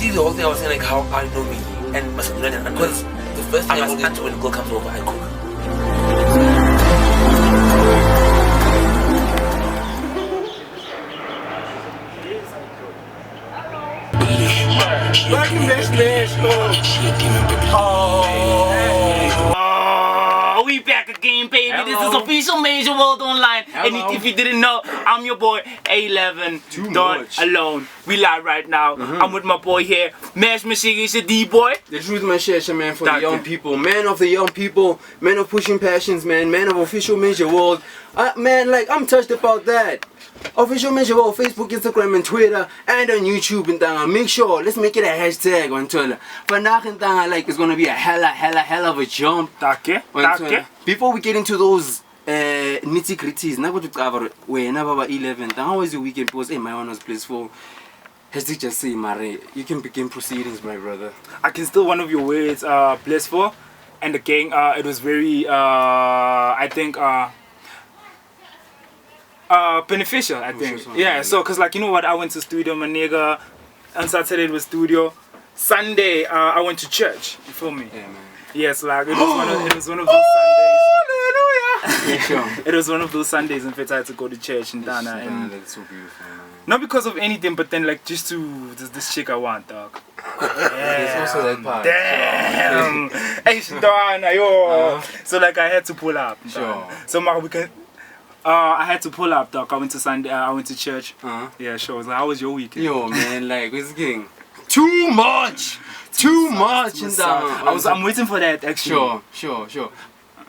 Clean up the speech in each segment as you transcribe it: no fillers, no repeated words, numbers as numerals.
see the whole thing I was saying, like how I know me and Macedonian, because the first thing I always do when a girl comes over, I cook. Oh, we back again, baby. Hello. This is Official Major World Online. Hello. And if you didn't know, I'm your boy A11. Don't alone. We live right now. I'm with my boy here, Mash Mashigi, D-boy. The truth, my shit, man, for the young people. Man of the young people. Man of pushing passions, man. Man of Official Major World. Man, like, I'm touched about that. Official Major World, Facebook, Instagram, and Twitter, and on YouTube, and make sure, let's make it a hashtag on Twitter. But now, like, it's gonna be a hell of a jump. Before we get into those nitty gritties, now what to cover, we're now about 11. How was your weekend? Because, hey, my one was blissful. Hashtag just say, Mare, you can begin proceedings, my brother. I can steal one of your words, blissful, and the gang, it was very, I think, beneficial, I think. Yeah, so cause like, you know what, I went to studio, my nigga. On Saturday it was studio. Sunday I went to church. You feel me? Yeah, man. Yes, like it was one of those Sundays. Hallelujah! It was one of those Sundays in fact I had to go to church in Dana, and that's so beautiful, man. not because of anything, but then like just to this chick I want, dog. There's also that part. Damn. Hey, Dana, yo. So like I had to pull up. Sure. So we can. I had to pull up, dog. I went to Sunday. I went to church. Yeah, sure. So how was your weekend? Yo, man, like, what's getting too much. I'm waiting for that actually. Sure.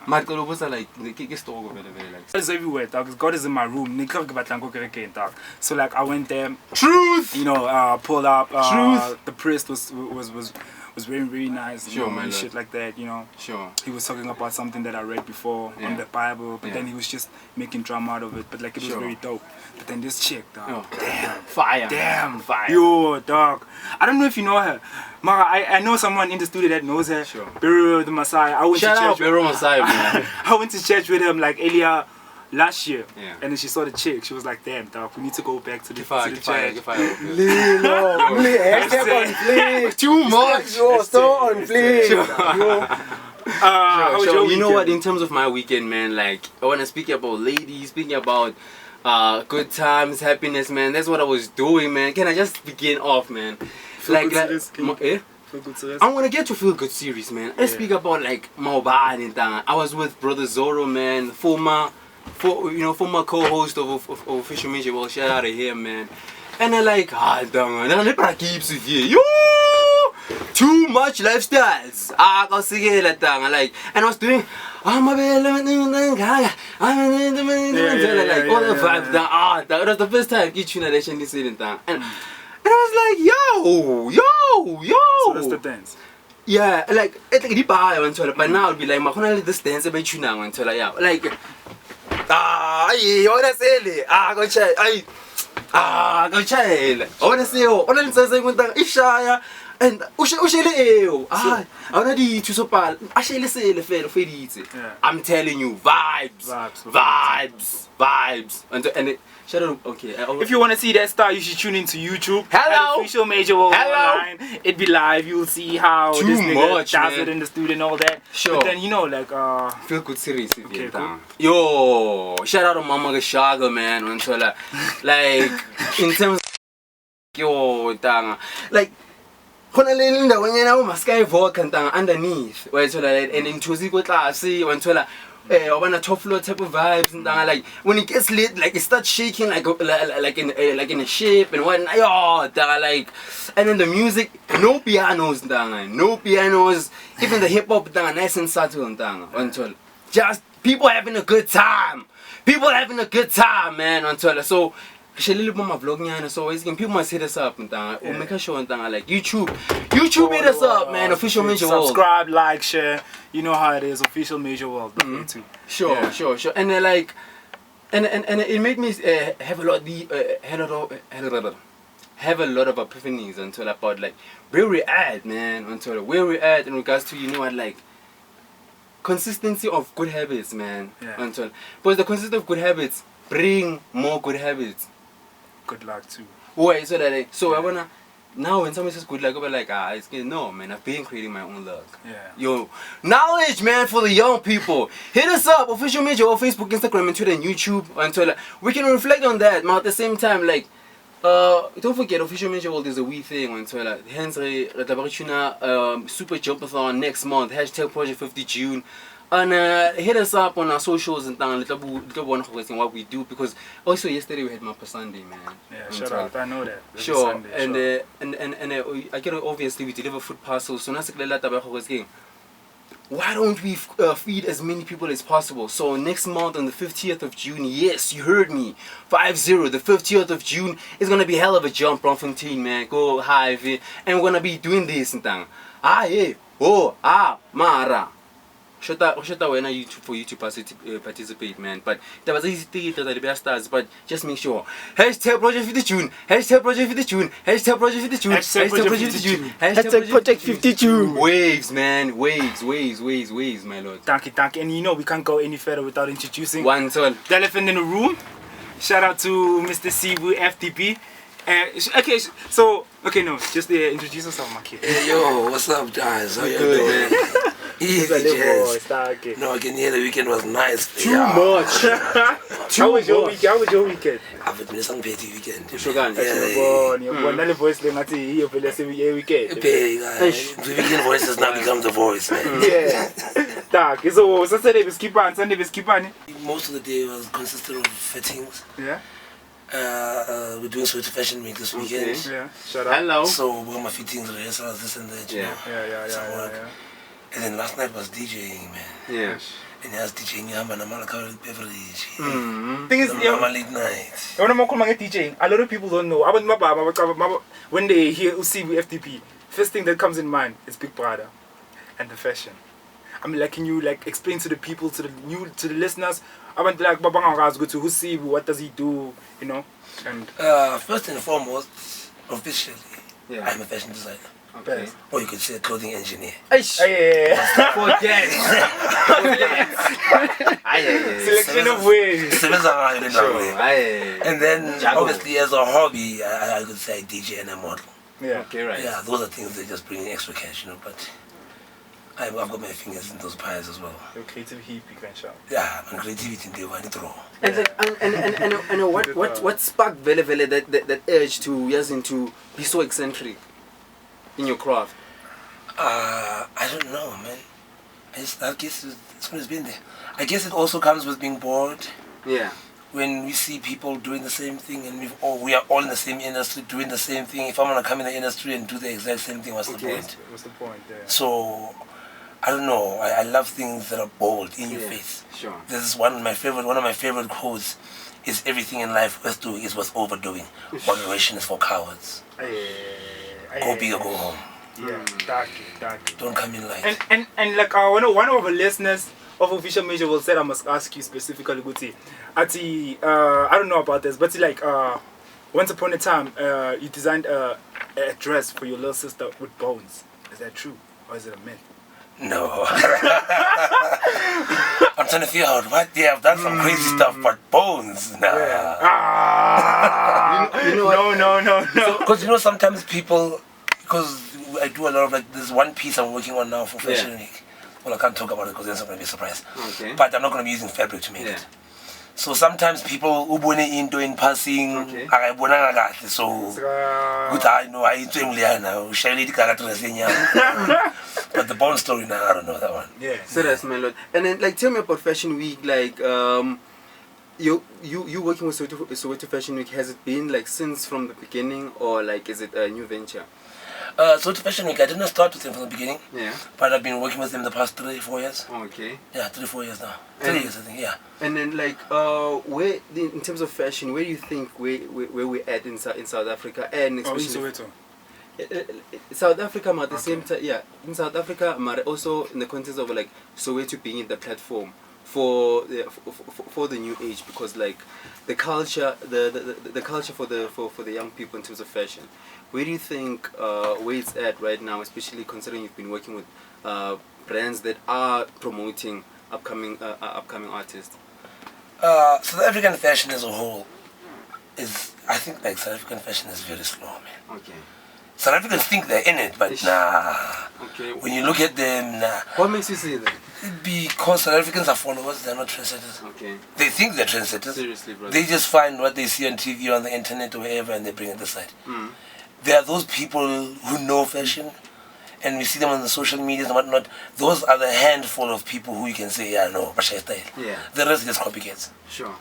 Marco was like the store over there, like. God is everywhere, dog. God is in my room. Dog. So like I went there. Truth. You know, pulled up. Truth. The priest was very, very nice. Sure, man. Man. Shit like that, you know. Sure. He was talking about something that I read before on the Bible, but then he was just making drama out of it. But like it was very dope. But then this chick, dog. Damn. Fire. Damn. Fire. Yo, dog. I don't know if you know her. Mara, I know someone in the studio that knows her. Sure. Biro the Messiah. I went Shout to church. Out Biro Messiah, man. I went to church with him like earlier last year, yeah. And then she saw the chick. She was like, "Damn, dog, we need to go back to the church." Too much. You're so on, please. You know what? In terms of my weekend, man, like I want to speak about ladies, speaking about good times, happiness, man. That's what I was doing, man. Can I just begin off, man? I'm gonna get to Feel Good series, man. Let's speak about like Maubani and that. I was with Brother Zoro, man, former co-host of Official Major World. Shout out to him, man. And I'm like, damn, keeps it here. Yo, too much lifestyles. Like, and I was doing, like all the vibes. That was the first time I tune that this and I was like, yo. So that's the dance. Yeah, like it's like but now it'll be like this dance about you now until like go check. Go check. Honestly, ishaya and I'm telling you, vibes. And it, shut up. Okay. If you want to see that star, you should tune into YouTube. Hello. Official Major World Online. It be live. You'll see how this nigga does it in the studio and all that. Sure. But then you know, like Feel Good series. Okay, cool. Yo, shout out to Mama Gashaga, man. Until like in terms of yo, dang, like. When you know my sky walk and underneath, where it's like and into the class, see when I want a top floor type of vibes and like when it gets lit, like it starts shaking like in a shape and whatnot. Yo, like, and then the music, no pianos, even the hip hop, nice and subtle until just people having a good time, man. Until so. My vlog, so people must hit us up and or make a show and like YouTube hit us up, man. Official Major World. Subscribe, like, share. You know how it is. Official Major World. Sure. And then like, and it made me have a lot of epiphanies until about like where we at, man. Until where we at in regards to like consistency of good habits, man. Until because the consistency of good habits bring more good habits. Good luck too. Wait, so that I wanna now when somebody says good luck, I'll be like, it's good. No, man, I've been creating my own luck. Yeah. Yo, knowledge, man, for the young people. Hit us up, official major on Facebook, Instagram, and Twitter, and YouTube, and Twitter. We can reflect on that, man. At the same time, like, don't forget, official major world is a wee thing on Twitter. Hence, super jumpathon next month. Hashtag Project 50 June. And hit us up on our socials and little one what we do, because also yesterday we had Mapa Sunday, man. Yeah, shout out. I know that. Every Sure. Sunday, And I get obviously we deliver food parcels. So why don't we feed as many people as possible? So next month on the 50th of June, yes, you heard me, 50. The 50th of June is gonna be hell of a jump, Bloemfontein, man. Go high, and we're gonna be doing this and thing. Mara. Shut up when YouTube for you to participate, man. But there was easy to the best stars, but just make sure. Hashtag Project 50 June. Hashtag Project 50 June. Hashtag Project 50 June. Hashtag Project 50 June. Hashtag Project 50 June. Waves, man. Waves, my lord. Thank you. And you know we can't go any further without introducing One soul. the elephant in the room. Shout out to Mr. Sibu FTP. Just introduce yourself, my kid. Hey, yo, what's up, guys? How you Good, doing? man. Easy, Jazz. No, I can hear the weekend was nice. Too much. How was your weekend? I've been some petty weekend. Ushogan. The voice weekend. The weekend voice has now become the voice, man. Yeah. So Saturday was Sunday was Most of the day was consisted of fittings. Yeah. We're doing Sweaty Fashion Week this weekend. Okay. Yeah. Shout out. Hello. So we got my fittings, rehearsals, this and that, you know. Yeah. And then last night was DJing, man. Yeah. And I was DJing Yamba and Amalaka Beverage. Thing is, I'm a late night. when I'm DJing, a lot of people don't know. When they hear Usibu FTP, first thing that comes in mind is Big Brother and the fashion. I mean, can you explain to the people, to the listeners? I want to go to Usibu, what does he do, you know? And first and foremost, officially, Yeah. I'm a fashion designer. Okay. Or you could say a clothing engineer. Forget. Selection of ways. And then, obviously, as a hobby, I could say DJ and a model. Yeah. Okay, right. Yeah, those are things that just bring in extra cash, you know, but I've got my fingers in those pies as well. Your creative heap, you can shout. Yeah, my creativity in there, I need to roll. And what sparked Vele that urge to be so eccentric in your craft? I don't know, man. I guess it's always been there. I guess it also comes with being bored. Yeah. When we see people doing the same thing and we are all in the same industry doing the same thing, if I'm going to come in the industry and do the exact same thing, what's the point? What's the point there? So, I don't know. I love things that are bold, in your face. Sure. This is one of my favorite quotes is everything in life worth doing is worth overdoing. Moderation is for cowards. Go big or go home. Yeah, dark. Don't come in light. And one of our listeners of Official Major will say I must ask you specifically, Guti. I don't know about this, but once upon a time, you designed a dress for your little sister with bones. Is that true, or is it a myth? No. I'm trying to figure out what. Yeah, I've done some crazy stuff, but bones. Nah. Yeah. You know what? No. Because sometimes people, because I do a lot of there's one piece I'm working on now for Fashion Week. Well, I can't talk about it because then it's not going to be a surprise. Okay. But I'm not going to be using fabric to make it. So sometimes people ubone into in passing, so good I know I but the bone story now I don't know that one. Yeah. So that's my lord. And then tell me about Fashion Week. You working with Soweto Fashion Week, has it been since from the beginning, or is it a new venture? So to Fashion Week, I didn't start with them from the beginning. Yeah. But I've been working with them the past 3-4 years. Okay. Yeah, 3-4 years now. 3 years I think, yeah. And then where in terms of fashion, where do you think where we're at in South Africa, and especially South Africa, but at the same time, in South Africa, but also in the context of Soweto being in the platform for the new age, because the culture, the culture for the young people in terms of fashion. Where do you think where it's at right now, especially considering you've been working with brands that are promoting upcoming artists? South African fashion as a whole I think South African fashion is very slow, man. Okay. South Africans think they're in it, but nah. Okay. When you look at them, nah. What makes you say that? Because South Africans are followers, they're not trendsetters. Okay. They think they're trendsetters. Seriously, brother. They just find what they see on TV or on the internet or wherever and they bring it aside. Mm. There are those people who know fashion and we see them on the social media and whatnot. Those are the handful of people who you can say, yeah, no, Basha style. Yeah. The rest is copycats. Sure.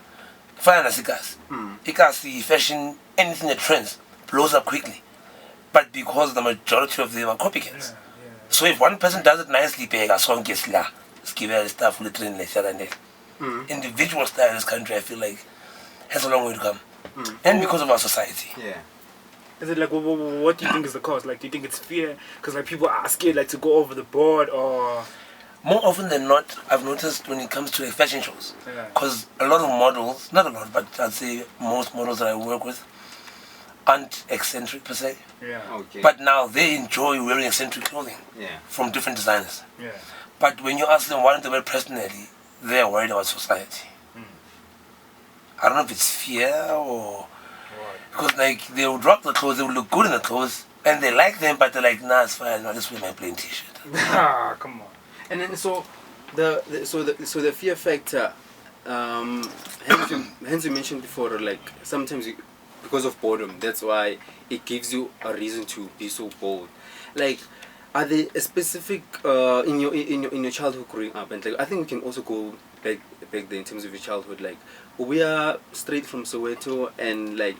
Fine as Ikas. Ikas, the fashion, anything that trends, blows up quickly. But because the majority of them are copycats. So if one person does it nicely, stuff will train individual style in this country, I feel like, has a long way to come. And because of our society. Yeah. Is it like, what do you think is the cause? Like, do you think it's fear? Because like people are scared like to go over the board, or more often than not, I've noticed when it comes to like fashion shows, because a lot of models, not a lot, but I'd say most models that I work with aren't eccentric per se. Yeah. Okay. But now they enjoy wearing eccentric clothing. Yeah. From different designers. Yeah. But when you ask them why don't they wear personally, they're worried about society. I don't know if it's fear or because like they would rock the clothes, they would look good in the clothes, and they like them, but they're like, nah, it's fine, I'll just wear my plain T-shirt. Ah, come on. And then so the fear factor, hence you mentioned before, like sometimes because of boredom, that's why it gives you a reason to be so bold. Like, are there a specific in your childhood growing up, and like I think we can also go back there in terms of your childhood. Like, we are straight from Soweto, and like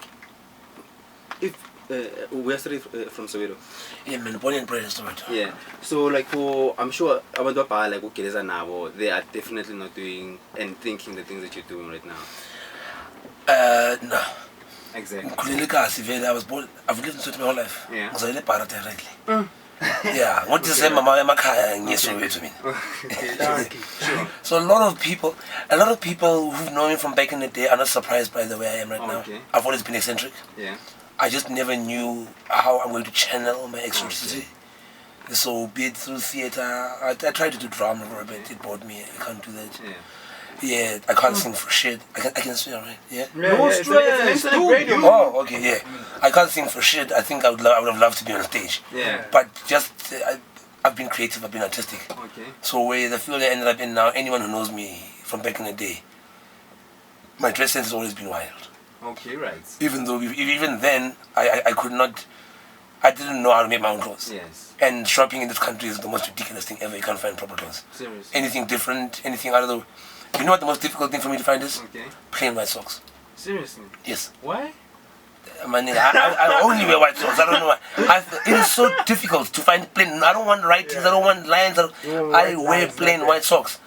if we are straight from Soweto. Yeah, man, born and bred in Soweto. Yeah. So like I'm sure abantu abadala like ugeleza nabo, they are definitely not doing and thinking the things that you're doing right now. No. Exactly. I've lived in Soweto my whole life. Yeah. Because I live directly. Yeah. What you say, Mama, I'm a Soweto. So a lot of people who've known me from back in the day are not surprised by the way I am right now. I've always been eccentric. Yeah. I just never knew how I'm going to channel my eccentricity. So be it through theater, I tried to do drama for a bit. It bored me. I can't do that. Yeah, I can't sing for shit. I can swear, right? Yeah. No stress. Oh, okay, yeah. I can't sing for shit. I think I would have loved to be on stage. Yeah. But just I've been creative. I've been artistic. Okay. So where the field I ended up in now, anyone who knows me from back in the day, my dress sense has always been wild. Okay, right. Even though even then I didn't know how to make my own clothes. Yes. And shopping in this country is the most ridiculous thing ever. You can't find proper clothes. Seriously. Anything different, anything out of the... You know what the most difficult thing for me to find is? Okay. Plain white socks. Seriously? Yes. Why? My nigga, I only wear white socks. I don't know why. It is so difficult to find plain... I don't want writings, I don't want lines. I wear plain white socks.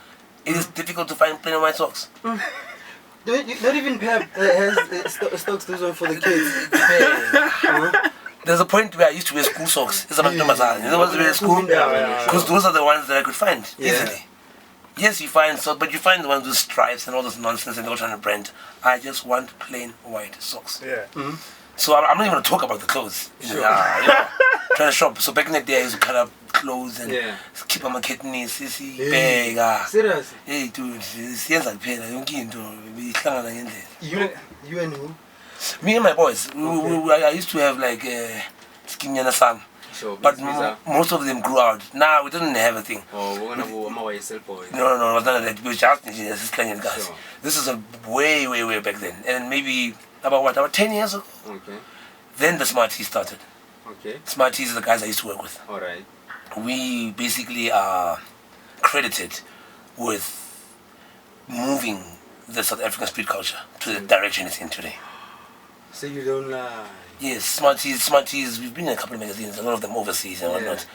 It is difficult to find plain white socks. Not even Pep has stocks those are for the kids. There's a point where I used to wear school socks. It's about Namazan. You know what I wear school? Because those are the ones that I could find easily. Yes, you find socks, but you find the ones with stripes and all this nonsense and they're all trying to brand. I just want plain white socks. Yeah. So I'm not even going to talk about the clothes. Trying to shop. So back in the day, I used to cut up clothes and keep on my kidneys, sissy, bag. Seriously? Hey, dude, You and who? Me and my boys. I used to have like skinny sam. So, but most of them grew out. Now we didn't have a thing. Oh, we're going to go on my way self boy. No, it was not that. We were just guys. This is a way back then. And maybe about 10 years ago. Okay. Then the Smarties started. Okay. Smarties are the guys I used to work with. Alright. We basically are credited with moving the South African street culture to the direction it's in today. So you don't lie. Yes, Smarties, we've been in a couple of magazines, a lot of them overseas and whatnot.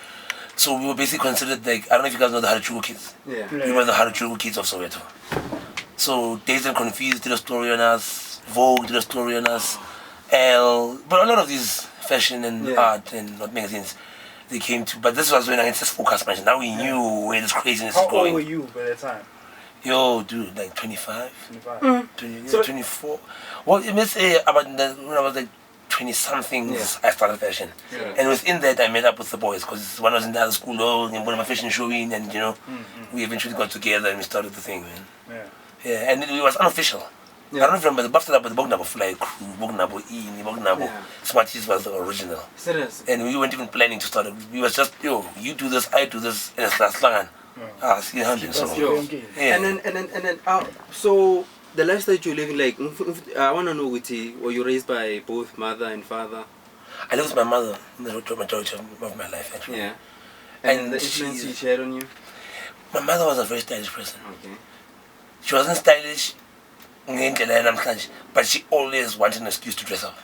So we were basically considered like, I don't know if you guys know the Harachuku kids. Yeah. We were the Harachuku kids of Soweto. So Dazed and Confused did a story on us, Vogue did a story on us, but a lot of these fashion and art and magazines, they came to, but this was when I just focused my now we knew where this craziness is going. How old were you by that time? Yo, dude, like 25? 24. Well, you must say about when I was like 20-something, I started fashion. And within that, I met up with the boys, because one was in the other school, and one of my fashion showing, and we eventually got together and we started the thing, man. Yeah, and it was unofficial. I don't remember the Buffalo, but the Bognabo Fly Crew, Bognabo Ini, Bognabo Smarties was the original. Serious. And we weren't even planning to start it. We was just, yo, you do this, I do this, and it's last long. See how So the lifestyle you're living, like, I want to know, were you raised by both mother and father? I lived with my mother the majority of my life, actually. Yeah. And the influence she shared on you? My mother was a very stylish person. Okay. She wasn't stylish, but she always wanted an excuse to dress up.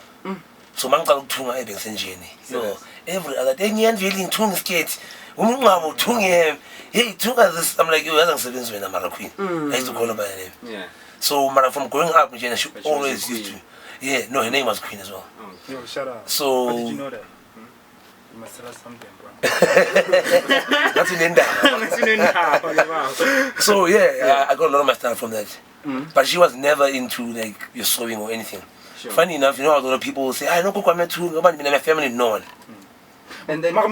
So my uncle took her every other day, I'm feeling tung skate. Hey, took her this. I'm like, you hasn't said this when I'm a queen. I used to call her by her name. Yeah. So from growing up, she always used to. Yeah, no, her name was Queen as well. Oh, yo, shut up. So. How did you know that? You must tell us something, bro. That's in India. So yeah, I got a lot of my style from that. But she was never into like your sewing or anything. Sure. Funny enough, you know how a lot of people will say, I don't go to my family, no one. And then, what I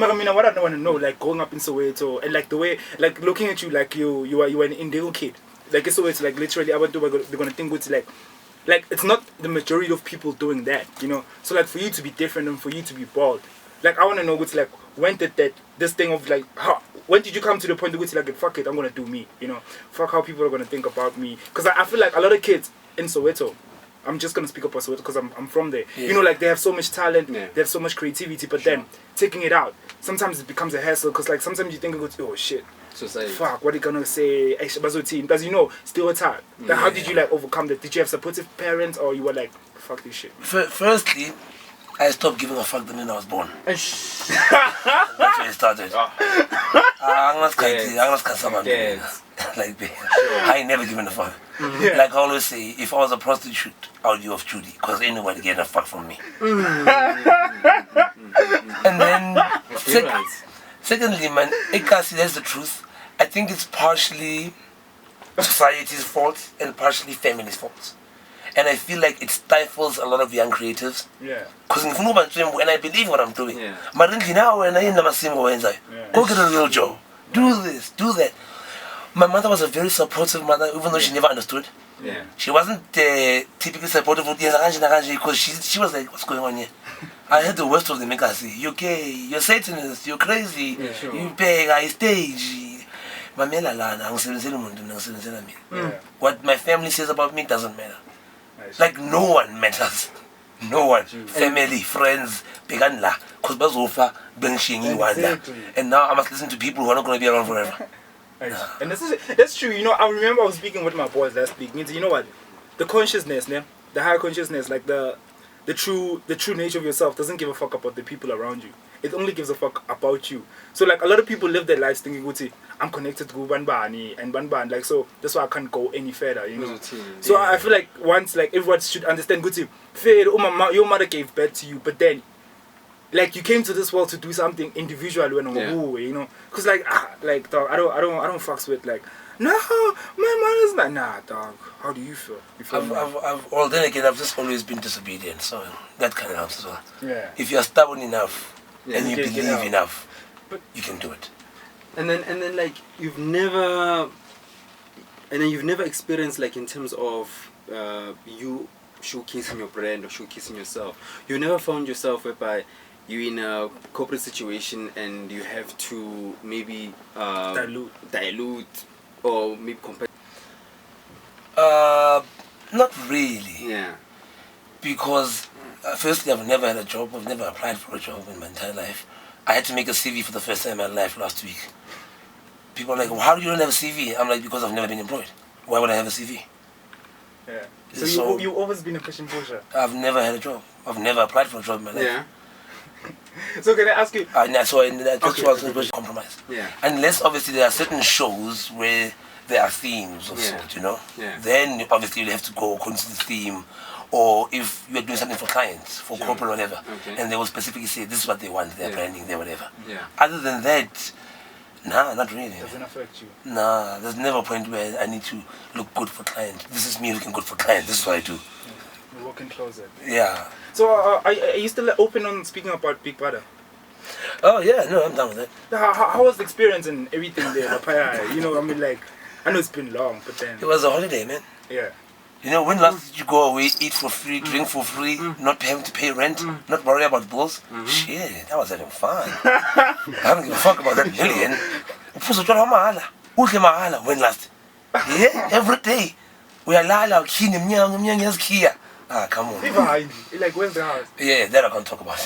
want to know, like growing up in Soweto, and like the way, like looking at you, like you are an Indian kid. Like it's always like literally, they're gonna think it's like it's not the majority of people doing that, you know. So like for you to be different and for you to be bold, like I want to know what's like when did this thing of like when did you come to the point of like fuck it, I'm gonna do me, you know, fuck how people are gonna think about me, because I feel like a lot of kids in Soweto. I'm just gonna speak up for Soweto because I'm from there. Yeah. You know, like they have so much talent, they have so much creativity, but then taking it out, sometimes it becomes a hassle because like sometimes you think, oh shit, society. Fuck, what are you gonna say? Because you know, still it's hard. Like, how did you like overcome that? Did you have supportive parents or you were like, fuck this shit? Firstly, I stopped giving a fuck the minute I was born. That's where it started. I'm not like, I ain't never given a fuck. Like I always say, if I was a prostitute, I would be off duty because ain't nobody getting a fuck from me. And then, secondly, man, that's the truth. I think it's partially society's fault and partially family's fault. And I feel like it stifles a lot of young creatives. Yeah. Because and I believe what I'm doing. But now when I go get a real job. Do this, do that. My mother was a very supportive mother, even though she never understood. Yeah. She wasn't typically supportive because she was like, what's going on here? I heard the worst of them. I say, you're gay, you're Satanist, you're crazy, you beg, I stage. What my family says about me doesn't matter. Nice. Like no one matters. No one. Family, friends, beganla. Because bazofa, exactly. And now I must listen to people who are not going to be around forever. And that's true. You know, I remember I was speaking with my boys last week. You know what? The consciousness, the higher consciousness, like the true nature of yourself doesn't give a fuck about the people around you. It only gives a fuck about you. So like a lot of people live their lives thinking, I'm connected to Banbani and Banban, like so that's why I can't go any further, you know. So I feel like once like everyone should understand your mother gave birth to you, but then like you came to this world to do something individual when you know. Cause like dog, I don't fucks with like no, my mother's not dog. How do you feel? Well then again I've just always been disobedient, so that kind of helps as well. Yeah. If you're stubborn enough and you believe enough, but you can do it. And then like you've never experienced like in terms of you showcasing your brand or showcasing yourself. You never found yourself whereby you're in a corporate situation and you have to maybe dilute or maybe compare. Not really. Yeah. Because firstly, I've never had a job. I've never applied for a job in my entire life. I had to make a CV for the first time in my life last week. People are like, well, how do you not have a CV? I'm like, because I've never been employed. Why would I have a CV? Yeah. So you've always been a passion pusher? I've never had a job. I've never applied for a job in my life. Yeah. So can I ask you? That's why was compromise. Yeah. Unless obviously there are certain shows where there are themes of sort, you know? Yeah. Then obviously you have to go according to the theme. Or if you're doing something for clients, for corporate or whatever, and they will specifically say this is what they want, their branding, their whatever. Yeah. Other than that, nah, not really. Doesn't affect you? Nah, there's never a point where I need to look good for clients. This is me looking good for clients. This is what I do. You're working closet. Yeah. So are you still open on speaking about Big Brother? Oh yeah, no, I'm done with that. How was the experience and everything there, Papaya? You know, I mean, like, I know it's been long, but then it was a holiday, man. Yeah. You know, when last did you go away, eat for free, drink for free, not having to pay rent, not worry about bills? Shit, I was having fun. I don't give a fuck about that million. When last? Yeah, every day. We are lala, kia. Ah, come on. Like, where's the house? Yeah, that I can't talk about.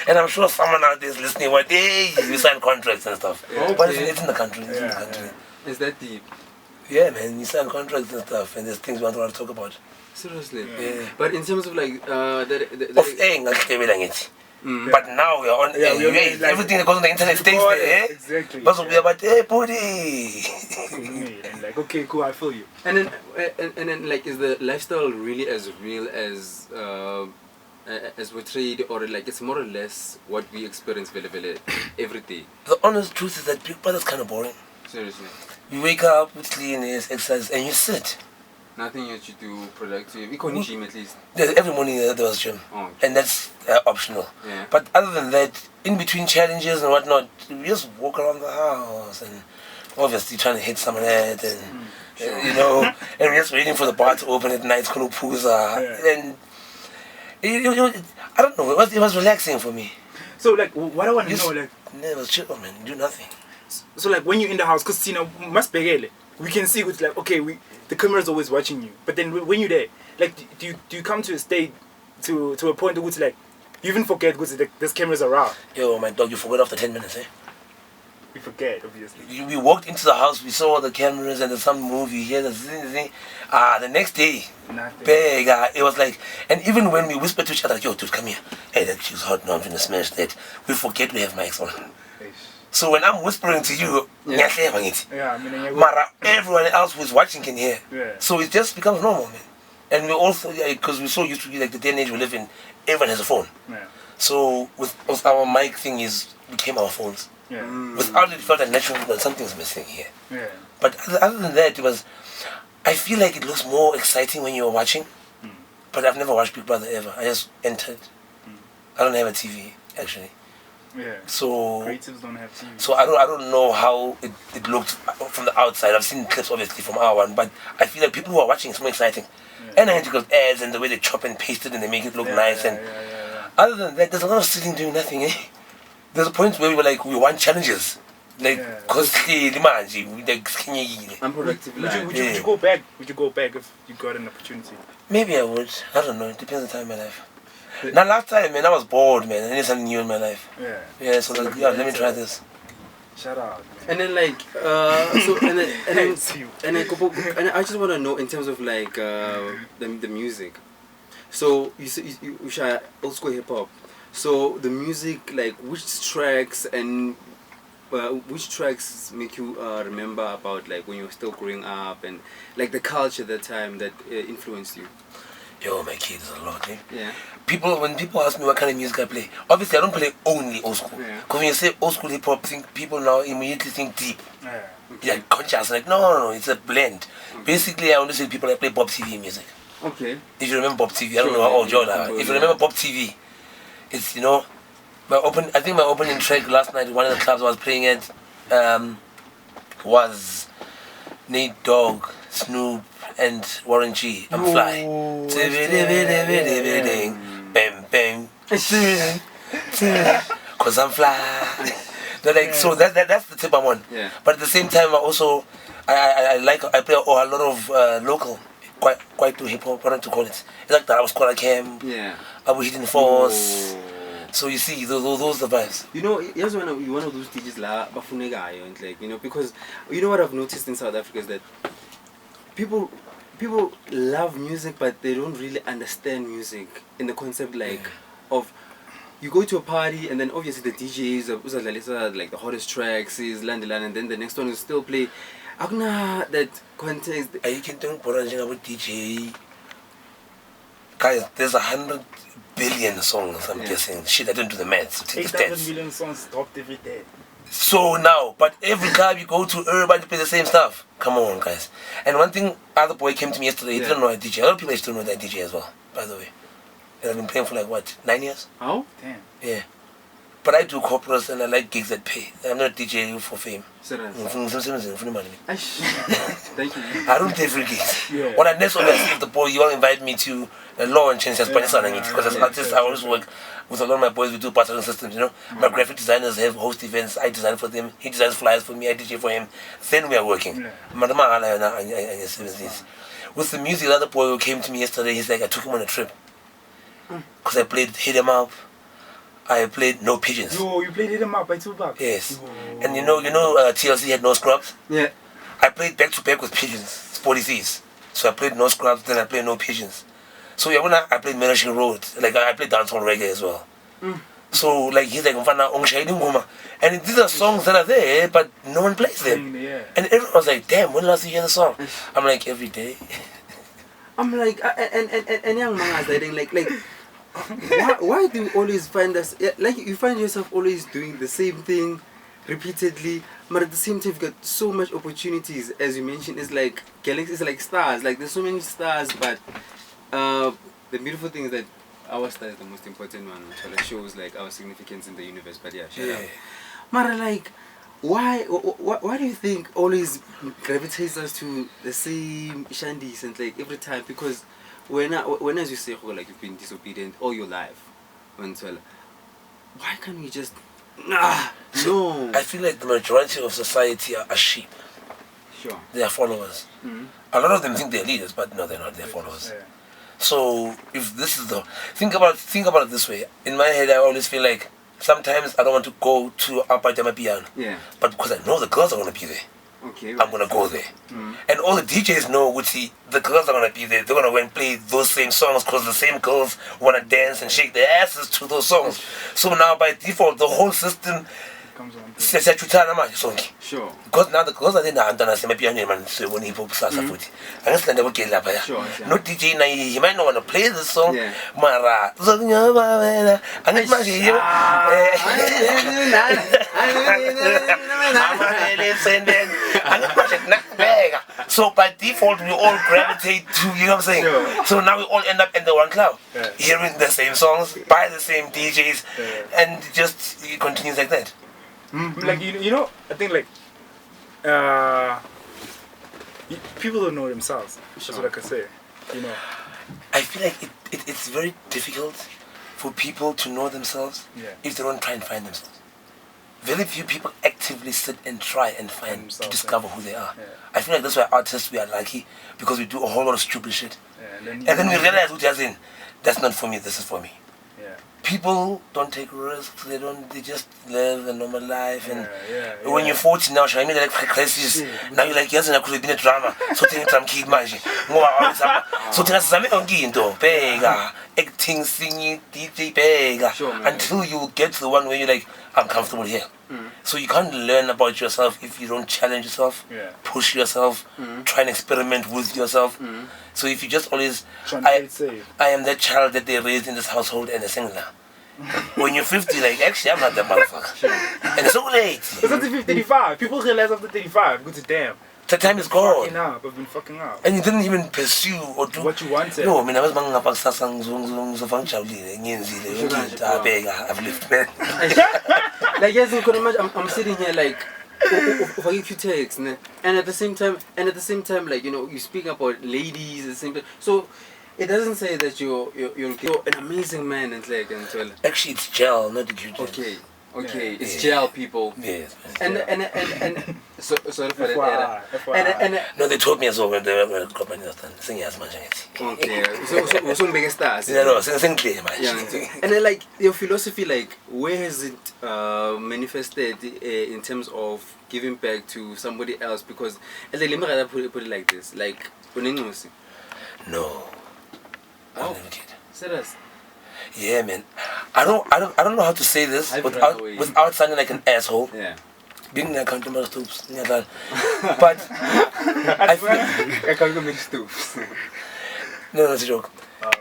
And I'm sure someone out there is listening, what, hey, you sign contracts and stuff. Okay. But it's in the country. It's in the country. Is that deep? Yeah, man, you sign contracts and stuff, and there's things we want to talk about. Seriously? Yeah. But in terms of like, But now we are on everything that goes on the internet stays there. Exactly. But we are about, hey, buddy. And like, okay, cool, I feel you. and then like, is the lifestyle really as real as portrayed, or like it's more or less what we experience every day? The honest truth is that Big Brother's kind of boring. Seriously. You wake up with cleanness, exercise, and you sit. Nothing that you do productive. We call gym at least. Every morning there was gym, and that's optional. Yeah. But other than that, in between challenges and whatnot, you just walk around the house and obviously trying to hit some of that, and you know, and we're just waiting for the bar to open at night, and I don't know, it was relaxing for me. So like, what I want to know, like, it was chill, man. Do nothing. So like, when you're in the house, cause must be we can see it's like, okay, the camera's always watching you. But then when you're there, like, do you come to a state to a point where it's like, you even forget because there's cameras around? Yo, my dog, you forgot after 10 minutes, eh? We forget, obviously. We walked into the house, we saw the cameras and there's some movie here, the next day, Nothing. big, it was like, and even when we whispered to each other, yo, dude, come here. Hey, that chick's hot now, I'm gonna smash that. We forget we have mics on. So when I'm whispering to you, Mara, everyone else who's watching can hear. Yeah. So it just becomes normal, man. And we also, because we're so used to like the day and age we live in, everyone has a phone. Yeah. So with our mic thing became our phones. Yeah. Without it, felt natural that something's missing here. Yeah. But other than that, I feel like it looks more exciting when you're watching. But I've never watched Big Brother ever. I just entered. I don't have a TV, actually. Yeah. So creatives don't have TV. So I don't know how it looked from the outside. I've seen clips obviously from our one, but I feel like people who are watching it's more exciting. And I had to go ads and the way they chop and paste it and they make it look nice. Other than that, there's a lot of sitting doing nothing. Eh? There's a point where we want challenges. Like, unproductive. Would you go back? Would you go back if you got an opportunity? Maybe I would. I don't know. It depends on the time in my life. Now last time, man, I was bored, man. I needed something new in my life. Yeah. Yeah. So like, let me try this. Shout out, man. And then like, and then I just want to know in terms of like the music. So you share old school hip hop. So the music, like, which tracks make you remember about like when you were still growing up and like the culture at that time that influenced you? Yo, my kids, a lot, eh? Yeah. When people ask me what kind of music I play, obviously I don't play only old school. Yeah. Because when you say old school hip hop, people now immediately think deep. Yeah. Yeah, conscious. Like, no, it's a blend. Basically, I only say people that play Bob TV music. Okay. If you remember Bob TV, I don't know how old you are. If you remember Bob TV, it's, I think my opening track last night, one of the clubs I was playing at, was Nate Dogg, Snoop, and Warren G. I'm fly. Bam, bam. Cause I'm fly. So that's the tip I'm on. Yeah. But at the same time, I also I play a lot of local, quite to hip hop. I don't know to call it. It's like that. I was called Camp. Yeah. I was Hidden Force. So you see, those are the vibes. Here's one of those DJs la bafunekayo, and like, because what I've noticed in South Africa is that people love music, but they don't really understand music in the concept of you go to a party and then obviously the DJs like the hottest tracks is Landelan, and then the next one will still play. Agna that context. You can think about DJ. Guys, there's 100 billion songs. I'm guessing. Shit, I don't do the maths. So 800 million songs stopped every day. So now, but every club you go to, everybody play the same stuff. Come on, guys. And one thing, other boy came to me yesterday. He didn't know I DJ. A lot of people still know that I DJ as well. By the way, and I've been playing for like what, 9 years? How? Damn. Yeah. But I do corporates and I like gigs that pay. I'm not DJing for fame. Serious. Thank you. I don't pay for gigs. Yeah. When I next one, if the boy, you all invite me to a launch and just because as an artist, I always work with a lot of my boys. We do pattern systems, you know. My graphic designers have host events. I design for them. He designs flyers for me. I DJ for him. Then we are working. With the music, the other boy who came to me yesterday, he's like, I took him on a trip because I played Hit 'Em Up. I played No Pigeons. Yo, you played Hit 'Em Up by Tupac. Yes. Yo. And you know, TLC had No Scrubs. Yeah. I played back to back with Pigeons, Sporty Thieves. So I played No Scrubs, then I played No Pigeons. So yeah, when I played Menacing Road, like I played dancehall reggae as well. So like he's like, and these are songs that are there, but no one plays them. Yeah. And everyone was like, damn, when last you hear the song? I'm like, every day. I'm like, and young man, like, why do you always find us, like you find yourself always doing the same thing repeatedly, but at the same time you've got so much opportunities, as you mentioned. It's like galaxies, like stars, like there's so many stars, but the beautiful thing is that our star is the most important one, so it shows like our significance in the universe. But yeah, shut up. Mara, like, why do you think always gravitates us to the same shandies and like every time? Because when as you say, like you've been disobedient all your life, why can't we just no? I feel like the majority of society are sheep. Sure. They are followers. A lot of them think they're leaders, but no, they're not. They're followers. Yeah. So if this is the think about it this way. In my head, I always feel like sometimes I don't want to go to Apatama Piano. Yeah. But because I know the girls are gonna be there, Okay. I'm gonna go there. And all the DJs know the girls are gonna be there. They're gonna go and play those same songs because the same girls wanna dance and shake their asses to those songs. So now by default, the whole system Comes on. siyachutana manje sonke. Sure. Because now the girls are there now, and semapiano man, so when hip hop sasa futhi. Angisilanda boke lapha ya. Sure, No DJ na he might not want to play this song. Yeah. Mara zokunyaba wena. Angithi manje yo. So by default we all gravitate to, you know what I'm saying? Sure. So now we all end up in the one cloud. Yeah. Hearing the same songs by the same DJs, and just it continues like that. Like you know, I think like people don't know themselves. That's what I can say. You know. I feel like it's very difficult for people to know themselves if they don't try and find themselves. Very few people actively sit and try and find to discover who they are. Yeah. I feel like that's why artists, we are lucky because we do a whole lot of stupid shit. Yeah, And then we realize that's not for me, this is for me. Yeah. People don't take risks, they just live a normal life, and Yeah. when you're 40 now, I mean like crisis. Now you're like, yes, and I could have been a drama. So think I'm kid manje. So think I'm into bega, acting, singing, DJ bega. Sure, man. Until you get to the one where you're like, I'm comfortable here. So you can't learn about yourself if you don't challenge yourself, push yourself, try and experiment with yourself. So if you just always, I am that child that they raised in this household and a singular. When you're 50, like, actually, I'm not that motherfucker. And it's so late. It's after 35. People realize after 35. Good to damn. The time is gone. Fucking up. I've been fucking up. And you didn't even pursue or do What you wanted. No, I mean, I was banging up I've lived, man. Like, yes, you can imagine, I'm sitting here like, if I give you text, and at the same time, like, you know, you speak about ladies at the same time. So it doesn't say that you're an amazing man and like and well. Actually, it's gel, not the cute. Okay, it's gel, people. Yes. And so sorry for that. And no, they told me as well when they were company singing as much. Okay, so big stars. Yeah, no, sing clear, man. And then like your philosophy, like where has it manifested in terms of giving back to somebody else? Because let me put it like this, like no. Oh, serious. Yeah, man. I don't know how to say this without sounding like an asshole. Yeah. Being an accountable stoops. But I feel accountable stoops. No, that's a joke.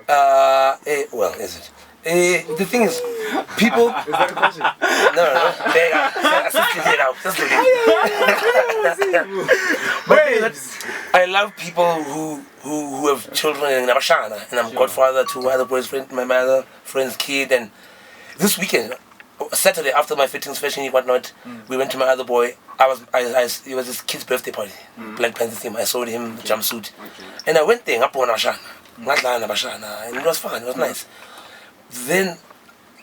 Well, is it? The thing is, people. Is that a question? I love people who have children in Abashana, and I'm godfather to my other boy's friend, my other friend's kid. And this weekend, Saturday after my fittings, fashion week, whatnot, we went to my other boy. It was his kid's birthday party, Black Panther theme. I sold him the jumpsuit, and I went there. And it was fun. It was nice. Then,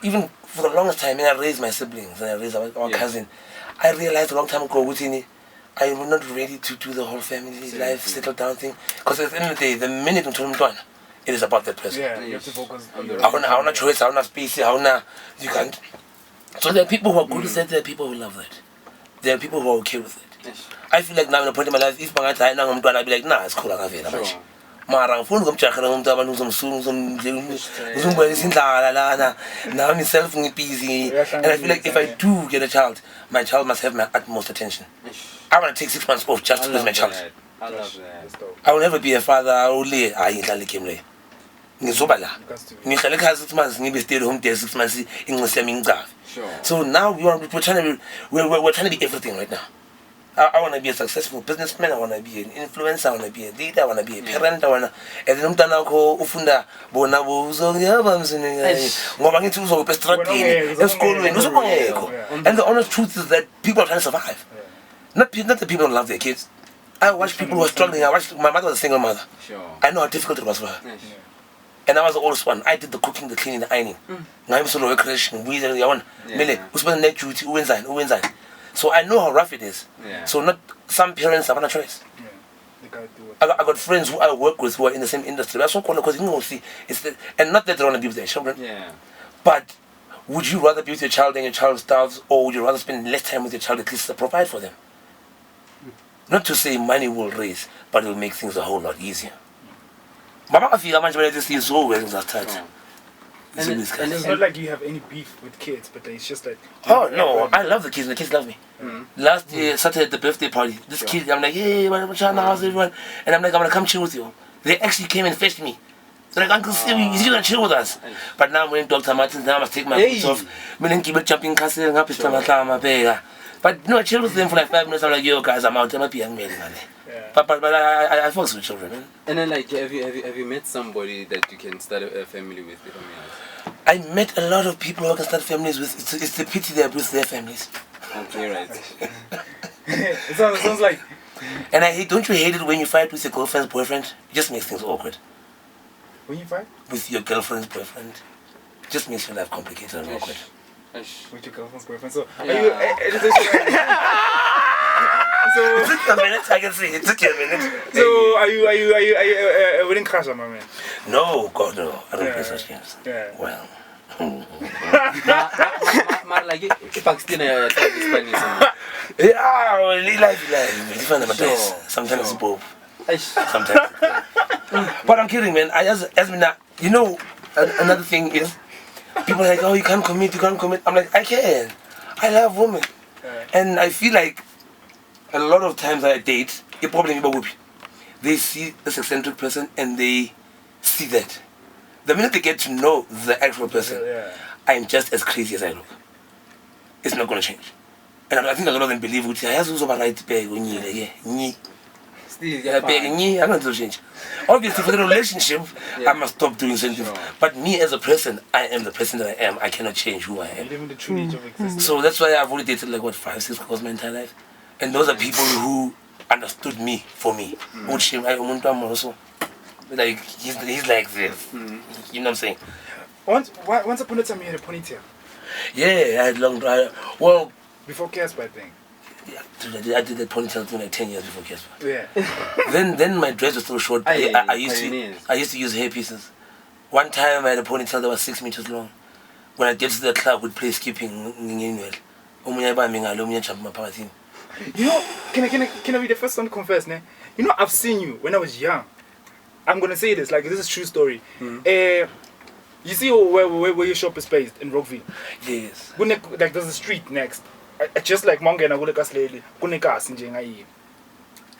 even for the longest time, when I raised my siblings and I raised our cousin, I realized a long time ago, I was not ready to do the whole family life, settle down thing. Because at the end of the day, the minute I'm talking about it is about that person. Yeah, you have to focus on your I want choice, I want space, you can't. So there are people who are good with that, there are people who love that. There are people who are okay with it. Yes. I feel like now in a point in my life, if I'm going I'll be like, nah, it's cool, I'm going to mara ngifuna ukumjahela umuntu abantu now I'm myself busy, and I feel like if I do get a child, my child must have my utmost attention. I want to take 6 months off just to lose my child. I love that. I will never be a father. I will lay. Ngizoba la ngihlale ekhaya 6 months ngibe stay home there 6 months inxisemi ngicave. So now we're trying to be everything right now. I want to be a successful businessman, I want to be an influencer, I want to be a leader, I want to be a parent, I want to and then umntana wakho ufunda bona uzongiyaba msini ngoba ngithi uzobe estradini esikolweni uzobongekho. And the honest truth is that people are trying to survive. Not the people who love their kids. I watch people who are struggling. My mother was a single mother. I know how difficult it was for her. And I was the oldest one. I did the cooking, the cleaning, the ironing. So I know how rough it is. So not some parents have no choice. I got friends who I work with who are in the same industry. That's what because you know, see, and not that they want to be with their children. But would you rather be with your child than your child starves, or would you rather spend less time with your child at least to provide for them? Not to say money will raise, but it will make things a whole lot easier. Mama feel much better to see so well that time. And it's not like you have any beef with kids, but it's just like oh no, I love the kids. The kids love me. Last year, Saturday at the birthday party, this kid, I'm like, hey, how's everyone? And I'm like, I'm gonna come chill with you. They actually came and fetched me. They're like, Uncle Sibu, you're gonna chill with us. But now when Dr. Martins, now I must take my boots off. I'm keep it jumping castle, up his but no, I chill with them for like 5 minutes. I'm like, yo guys, I'm out. I'm a young man. But I focus with children. Man. And then like, have you met somebody that you can start a family with? I met a lot of people who can start families with. It's the pity they abuse their families. Okay, right. it sounds like. And I hate. Don't you hate it when you fight with your girlfriend's boyfriend? It just makes things awkward. When you fight? With your girlfriend's boyfriend, it just makes your life complicated and awkward. With your girlfriend's boyfriend. So are you? So it took a minute. I can see it took you a minute. So are you a wedding crasher, my man? No, God no. I don't play such games. Well. Like Pakistan life. Sometimes it's both. Sometimes. But I'm kidding, man. You know, another thing is people are like, oh, you can't commit. I'm like, I can. I love women. And I feel like a lot of times I date, they see this eccentric person and they see that. The minute they get to know the actual person, I'm just as crazy as I look. It's not going to change. And I think a lot of them believe I have to right bag on you. I'm not going to change. Obviously, for the relationship, I must stop doing something. But me as a person, I am the person that I am. I cannot change who I am. Living the true nature of existence. So that's why I've only dated like 5-6 girls my entire life. And those are people who understood me for me. Like he's like this. You know what I'm saying? Once upon a time you had a ponytail. Yeah, I had long well before Casper, I think. Yeah, I did the ponytail thing like 10 years before Casper. Yeah. Then my dress was still short. I used to use hair pieces. One time I had a ponytail that was 6 meters long. When I get to the club, we'd play skipping. You know, can I be the first one to confess, ne? You know, I've seen you when I was young. I'm gonna say this, like this is a true story. You see where your shop is based in Rockville? Yes. Like there's a street next. Just like Mangena Gulekasleli, Kunekas in I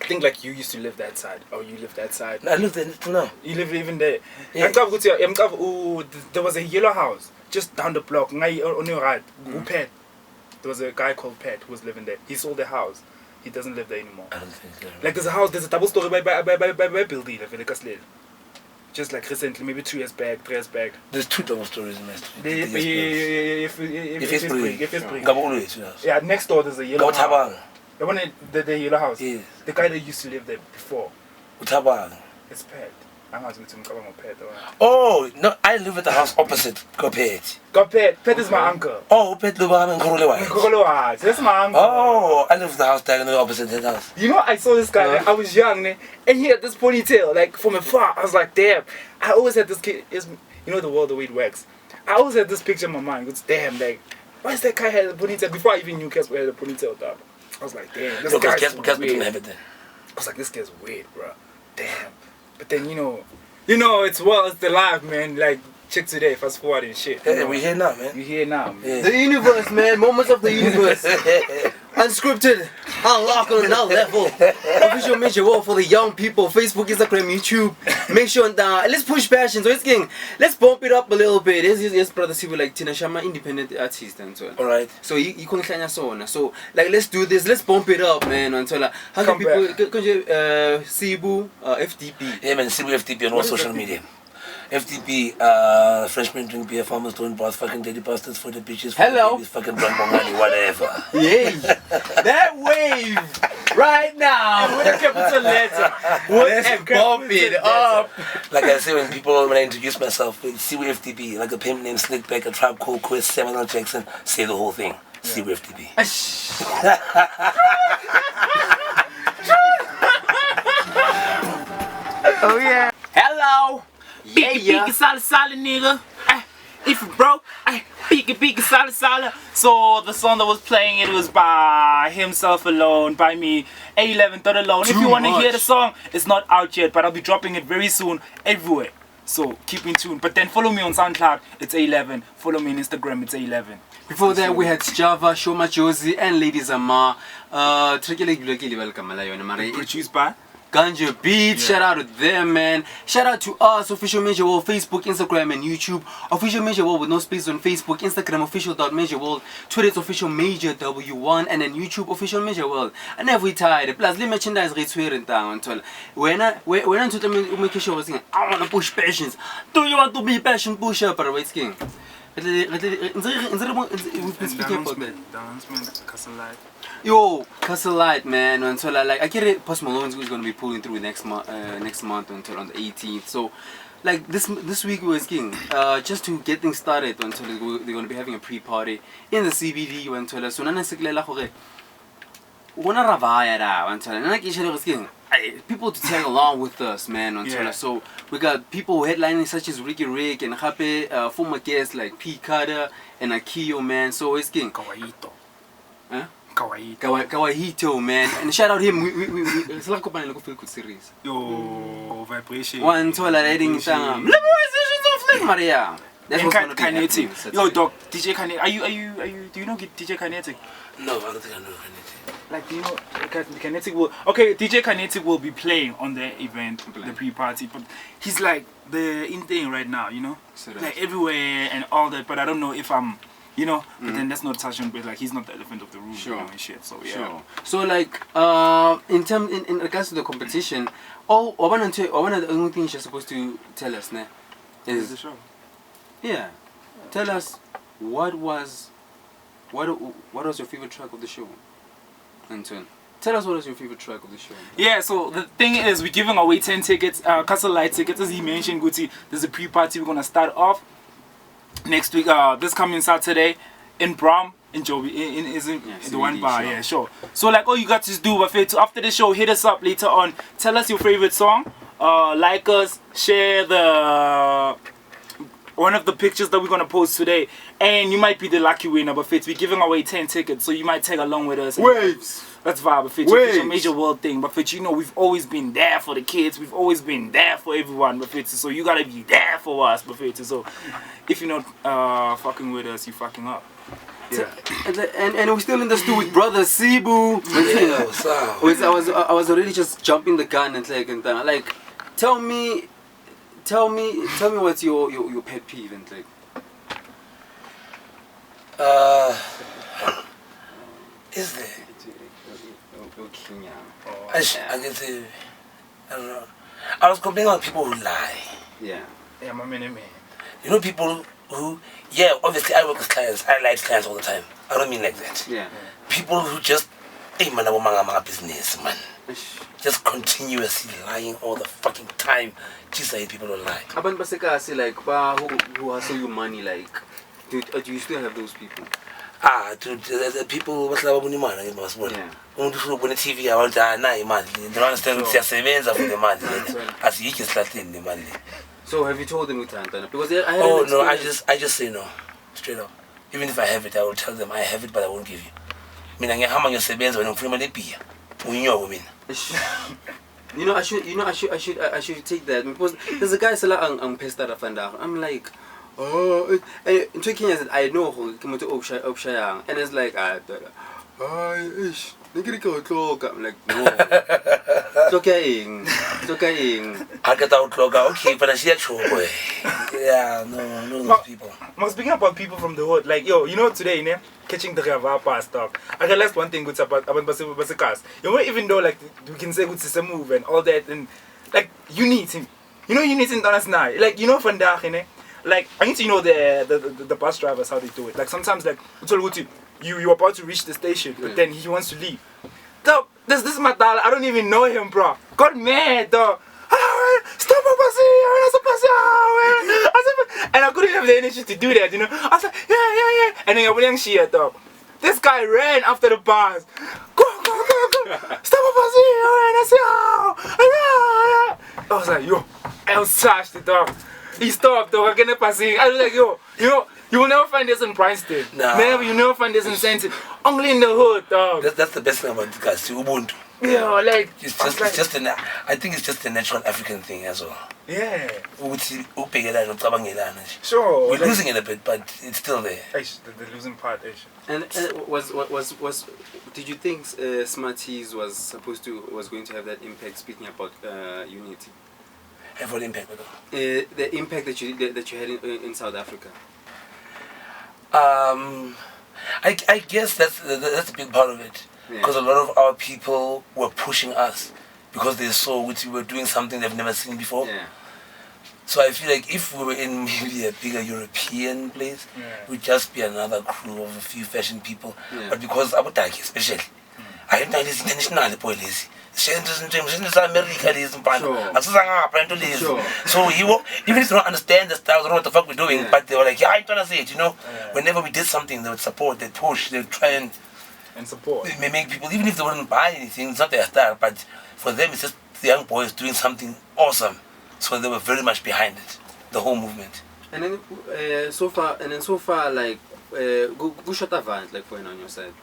think like you used to live that side, or you live that side. I live there till now. You live even there. Yeah. There was a yellow house just down the block. On your right, Pet. There was a guy called Pet who was living there. He sold the house. He doesn't live there anymore. I don't think so. Like there's a house, there's a double story by building like just like recently, maybe 2 years back, 3 years back. There's 2 double stories in this. If it's break. Yeah, next door there's a yellow house. The one the yellow house. Yes. The guy that used to live there before. Utabang. It's Pet. I'm not going to Pet. Oh, no, I live at the house opposite. Go Pet. Pet is my uncle. Oh, Pet Lubam and Korolewai. That's my uncle. Oh, I live at the house diagonally opposite that house. You know, I saw this guy. I was young, and he had this ponytail, like from afar. I was like, damn. I always had this kid. You know the world the way it works. I always had this picture in my mind. It's damn, like, why is that guy had a ponytail? Before I even knew Casper had a ponytail, dog. I was like, damn. This guy's Casper weird. didn't have it then. I was like, this guy's weird, bro. Damn. But then you know, it's the life, man. Like check today, fast forward and shit. Yeah, we here now, man. We here now, man. Yeah. The universe, man. Moments of the universe. Unscripted, unlock on another level. Official Major World for the young people. Facebook, Instagram, YouTube. Make sure and let's push passion. So it's getting, let's bump it up a little bit. Yes, brother Sibu, like Tina Shama, independent artist and so on. Alright. So you can so like let's do this. Let's bump it up, man. And so like, how can people? Sibu, FTP. Yeah, man. Sibu FTP on all social media. FTP, Frenchmen drink beer, farmers don't bath, fucking dirty bastards for the bitches. Hello. Fucking drunk bongani, whatever. Yay! That wave right now. With a capital letter. Let's bump it up. Like I say when I introduce myself, Sibu FTP, like a pimp named Slickback, a Tribe Called Quest, Samuel Jackson, say the whole thing. Sibu FTP. Oh yeah. Hello. Peeky, solid, nigga. If you broke, peeky, solid. So the song that was playing, it was by Himself Alone, by me, A11 Thought Alone. If you want to hear the song, it's not out yet, but I'll be dropping it very soon everywhere. So keep in tune. But then follow me on SoundCloud, it's A11. Follow me on Instagram, it's A11. Before that, we had Java, Shoma Josie, and Lady Zama. Produced by Ganja Beats, shout out to them, man. Shout out to us, Official Major World, Facebook, Instagram, and YouTube. Official Major World with no space on Facebook, Instagram, official.major world, Twitter, it's official major W1, and then YouTube, Official Major World. And every time, plus, the merchandise rates here in town. When I'm to make sure I want to push passions. Do you want to be passion pusher? But wait, King. Yo, Castle Light, man. Until like I get it, Post Malone is going to be pulling through next month until on the 18th. So, like this week we was king. Just to get things started until they're going to be having a pre-party in the CBD until so nana seklela gore wona ravaya da until nana ke shele king. People to tag along with us, man. Until so we got people headlining such as Ricky Rick and Happy, former guests like P Carter and Akio, man. So it's king. Kawaito. Huh? Kawaito, man, and shout out him. We still got a feel good series. Yo, vibration. One toilet lighting time. Liberations of Lake Maria. That's what's gonna be Kinetic. Yo, dog, DJ Kinetic. Are you? Do you know DJ Kinetic? No, I don't think I know Kinetic. Like, do you know Kinetic will? Okay, DJ Kinetic will be playing on the event, the pre-party, but he's like the in thing right now, you know, like everywhere and all that. But I don't know if I'm. You know, but then that's not touching, but like he's not the elephant of the room, you know, and shit. So yeah. Sure. So like, in regards to the competition, one of the only things you're supposed to tell us, ne, is the show. Yeah. Tell us what was your favorite track of the show, Anton. Tell us what was your favorite track of the show. Yeah, so the thing is, we're giving away 10 tickets, Castle Light tickets, as he mentioned, Gucci. There's a pre-party. We're gonna start off next week, this coming Saturday in Brom, in Joby, in the one bar, sure. Yeah, sure. So like all you got to do, after the show, hit us up later on. Tell us your favorite song, like us, share one of the pictures that we're gonna post today, and you might be the lucky winner. But we're giving away 10 tickets, so you might tag along with us. Waves. That's vibe. It's a major world thing. But you know, we've always been there for the kids. We've always been there for everyone. But so you gotta be there for us. But so if you're not fucking with us, you fucking up. Yeah. And we're still in the studio with brother Sibu. Yeah, what's up? I was already just jumping the gun and like, tell me what's your pet peeve and like. Is there? I can say, I don't know. I was complaining about people who lie. Yeah. Yeah, my man. You know, people who, yeah, obviously I work with clients. I like clients all the time. I don't mean like that. Yeah. People who just, hey man, I'm business, man. Ish. Just continuously lying all the fucking time. Just like people don't lie. Abantu basekasi like who hustle you money like do you still have those people? Dude, the people bahlala bunimana ke masibona. Yeah. Umuntu ufuna ukubona TV abantu nayi imali. They don't understand ukuthi siyasebenza for the money. Asiyikho esihlahleni le mali. So have you told them Utantana? Because I just say no. Straight up. Even if I have it, I will tell them I have it but I won't give you. Mina ngiyahamba ngiyosebenza wena ngifuna imali ebhiya. Unyoko mina. You know, I should take that because there's a guy sala ang pesta rafanda. I'm like, oh, in two Kenyans I know who came to Opshayang, and it's like, ish, I'm like, no, it's okay. I get out clock, okay, but I see a show boy. Yeah, no, people. Speaking about people from the hood, like yo, you know today, ne, catching the Ravapa stuff. I realized one thing good about Basikas. You know, even though like we can say good a move and all that, and like you need him. You know, you need him Donas now. Like you know, vandaag, ne, like I need to know the bus drivers how they do it. Like sometimes like you're about to reach the station, but then he wants to leave. Dog, this is my dad. I don't even know him, bro. Got mad, dog. Stop and I couldn't have the energy to do that, you know. I was like, yeah. And then I wouldn't see it, dog. This guy ran after the bus. Go. Stop and I said, oh. I was like, yo, I was slashed it, dog. He stopped, dog. I can't pass it. I was like, yo, you will never find this in Princeton. Nah. You never find this in Saint. Only in the hood, dog. That's the best thing about the guys. Ubuntu. Yeah, like I think it's just a natural African thing as well. Yeah. Sure. We're losing it a bit, but it's still there. The losing part. And was did you think Smarties was going to have that impact? Speaking about unity. Have what impact? The impact that you had in South Africa. I guess that's a big part of it. Because a lot of our people were pushing us because they saw we were doing something they've never seen before. Yeah. So I feel like if we were in maybe a bigger European place, we'd just be another crew of a few fashion people. Yeah. But because Abu Dhabi especially, I don't know this international boy lazy. So even if they don't understand the style, they don't know what the fuck we're doing, but they were like, yeah, I'm trying to say it, you know. Whenever we did something, they would support, they'd push, they'd try and support. It may make people, even if they wouldn't buy anything, it's not their style, but for them it's just the young boys doing something awesome. So they were very much behind it, the whole movement. And then so far, like go shut up, like for on your side,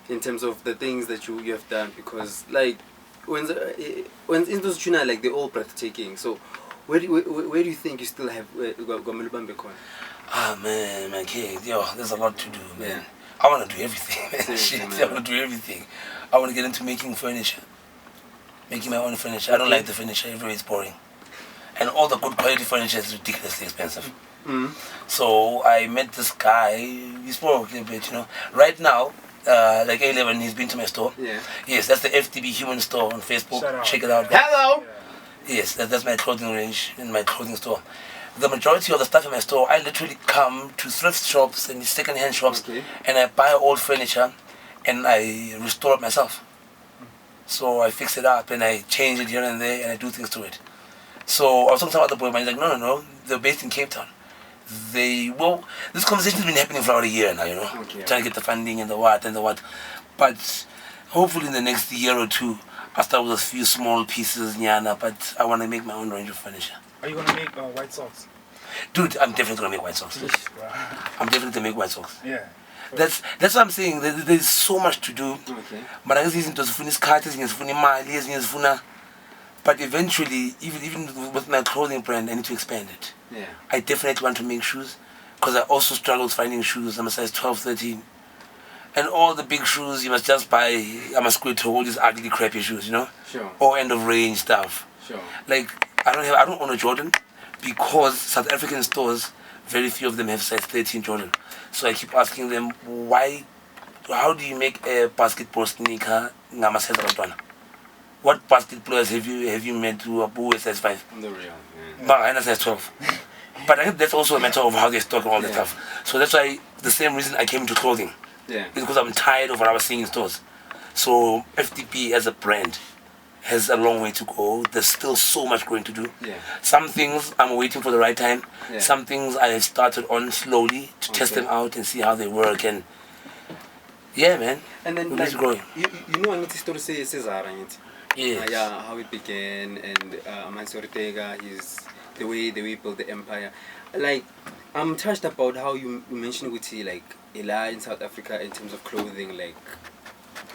in terms of the things that you have done, because like when in those tuna, like they're all breathtaking. So where do you think you still have Gomelubambekon? Man, okay, yo, there's a lot to do, man. Yeah. I want to do everything, man. Shit, I want to do everything. I want to get into making furniture. Making my own furniture. I don't like the furniture, everywhere it's boring. And all the good quality furniture is ridiculously expensive. So I met this guy, we spoke a bit, you know. Right now, like A11, he's been to my store. Yeah. Yes, that's the FTB Human Store on Facebook. Check it out. Hello! Yes, that's my clothing range in my clothing store. The majority of the stuff in my store, I literally come to thrift shops and second-hand shops, and I buy old furniture and I restore it myself. So I fix it up and I change it here and there and I do things to it. So I was talking to some other boy, and he's like, no, they're based in Cape Town. This conversation's been happening for about a year now, you know, trying to get the funding and the what. But hopefully in the next year or two, I'll start with a few small pieces, but I want to make my own range of furniture. Are you going to make white socks? Dude, I'm definitely going to make white socks. I'm definitely going to make white socks. Yeah. That's what I'm saying. There's so much to do. But eventually, even with my clothing brand, I need to expand it. Yeah. I definitely want to make shoes because I also struggled finding shoes. I'm a size 12, 13. And all the big shoes you must just buy, I'm a squid to all these ugly, crappy shoes, you know? Sure. Or end of range stuff. Sure. Like, I don't own a Jordan because South African stores, very few of them have size 13 Jordan. So I keep asking them, how do you make a basketball sneaker ngama size abantwana? what basket players have you met who are size 5? On the real, yeah. But I size 12. But I think that's also a matter of how they stock all the stuff. So that's why the same reason I came into clothing. Yeah. It's because I'm tired of what I was seeing in stores. So FTP as a brand has a long way to go. There's still so much going to do. Yeah. Some things I'm waiting for the right time. Yeah. Some things I have started on slowly to test them out and see how they work. And yeah, man. And then we're like, just growing. you know, I need to story say Zara, Yes. yeah, how it began, and Mansour Ortega, the way he built the empire. Like, I'm touched about how you mentioned with like Ela in South Africa in terms of clothing, like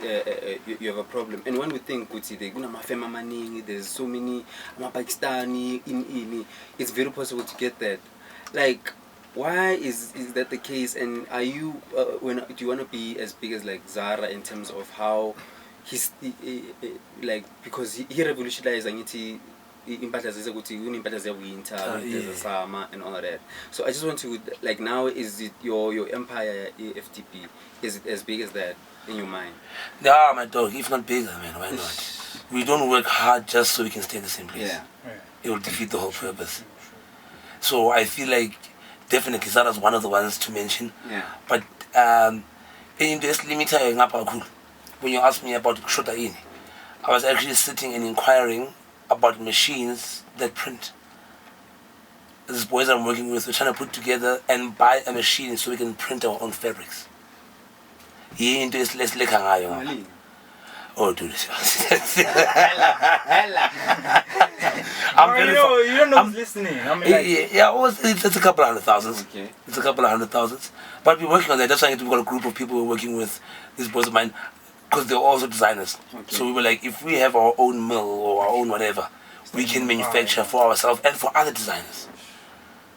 you have a problem. And one would think there's so many Pakistani in it's very possible to get that. Like, why is that the case? And are you do you want to be as big as like Zara in terms of how like, because he revolutionized impahla ukuthi kunempahla zewinter, there's a summer and all of that. So I just want to, like, now is it your empire FTP, is it as big as that in your mind? Yeah, my dog, if not bigger, man, why not? We don't work hard just so we can stay in the same place. Yeah. It will defeat the whole purpose. So I feel like definitely Zara's one of the ones to mention. Yeah. But in this limiter when you asked me about Shota in, I was actually sitting and inquiring about machines that print. These boys I'm working with, we're trying to put together and buy a machine so we can print our own fabrics. He into this less like oh, dude. You don't know who's listening. I mean, like, it's a couple 100,000. Okay. It's a couple 100,000. But we're working on that. That's why we've got a group of people we're working with, these boys of mine, because they're also designers. Okay. So we were like, if we have our own mill or our own whatever, we can manufacture for ourselves and for other designers.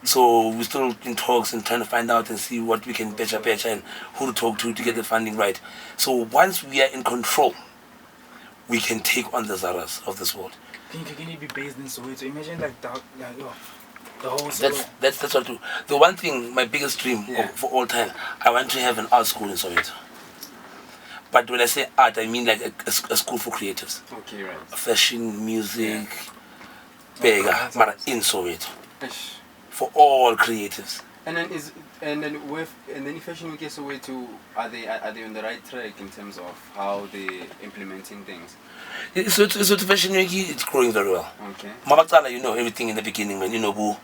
So we're still in talks and trying to find out and see what we can better and who to talk to get the funding right. So once we are in control, we can take on the Zaras of this world. Can you be based in Soweto? Imagine like the whole That's what I do. The one thing, my biggest dream for all time, I want to have an art school in Soweto. But when I say art, I mean like a school for creatives. Okay, right. Fashion, music, bega, but in Soweto. For all creatives. And then Fashion Week is a way to, are they on the right track in terms of how they implementing things? So Fashion Week, it's growing very well. Okay. Mabatala, you know everything in the beginning, man. You know Boo,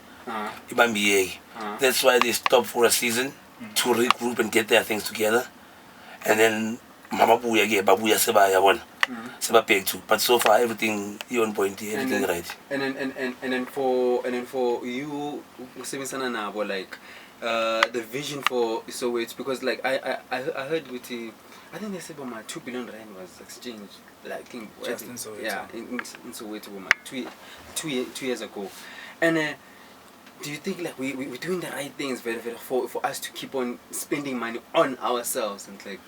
Ibambiye. That's why they stop for a season to regroup and get their things together. And then Mama Buya get Babuya Seba Yawon. Seba Peg too. But so far everything you on point, everything right. And then for you, like the vision for Soweto, because like I heard with I think they said about 2 billion rand was exchanged, like in Soweto. Yeah, in Soweto, 2 years ago. And do you think like we're doing the right things for us to keep on spending money on ourselves and like?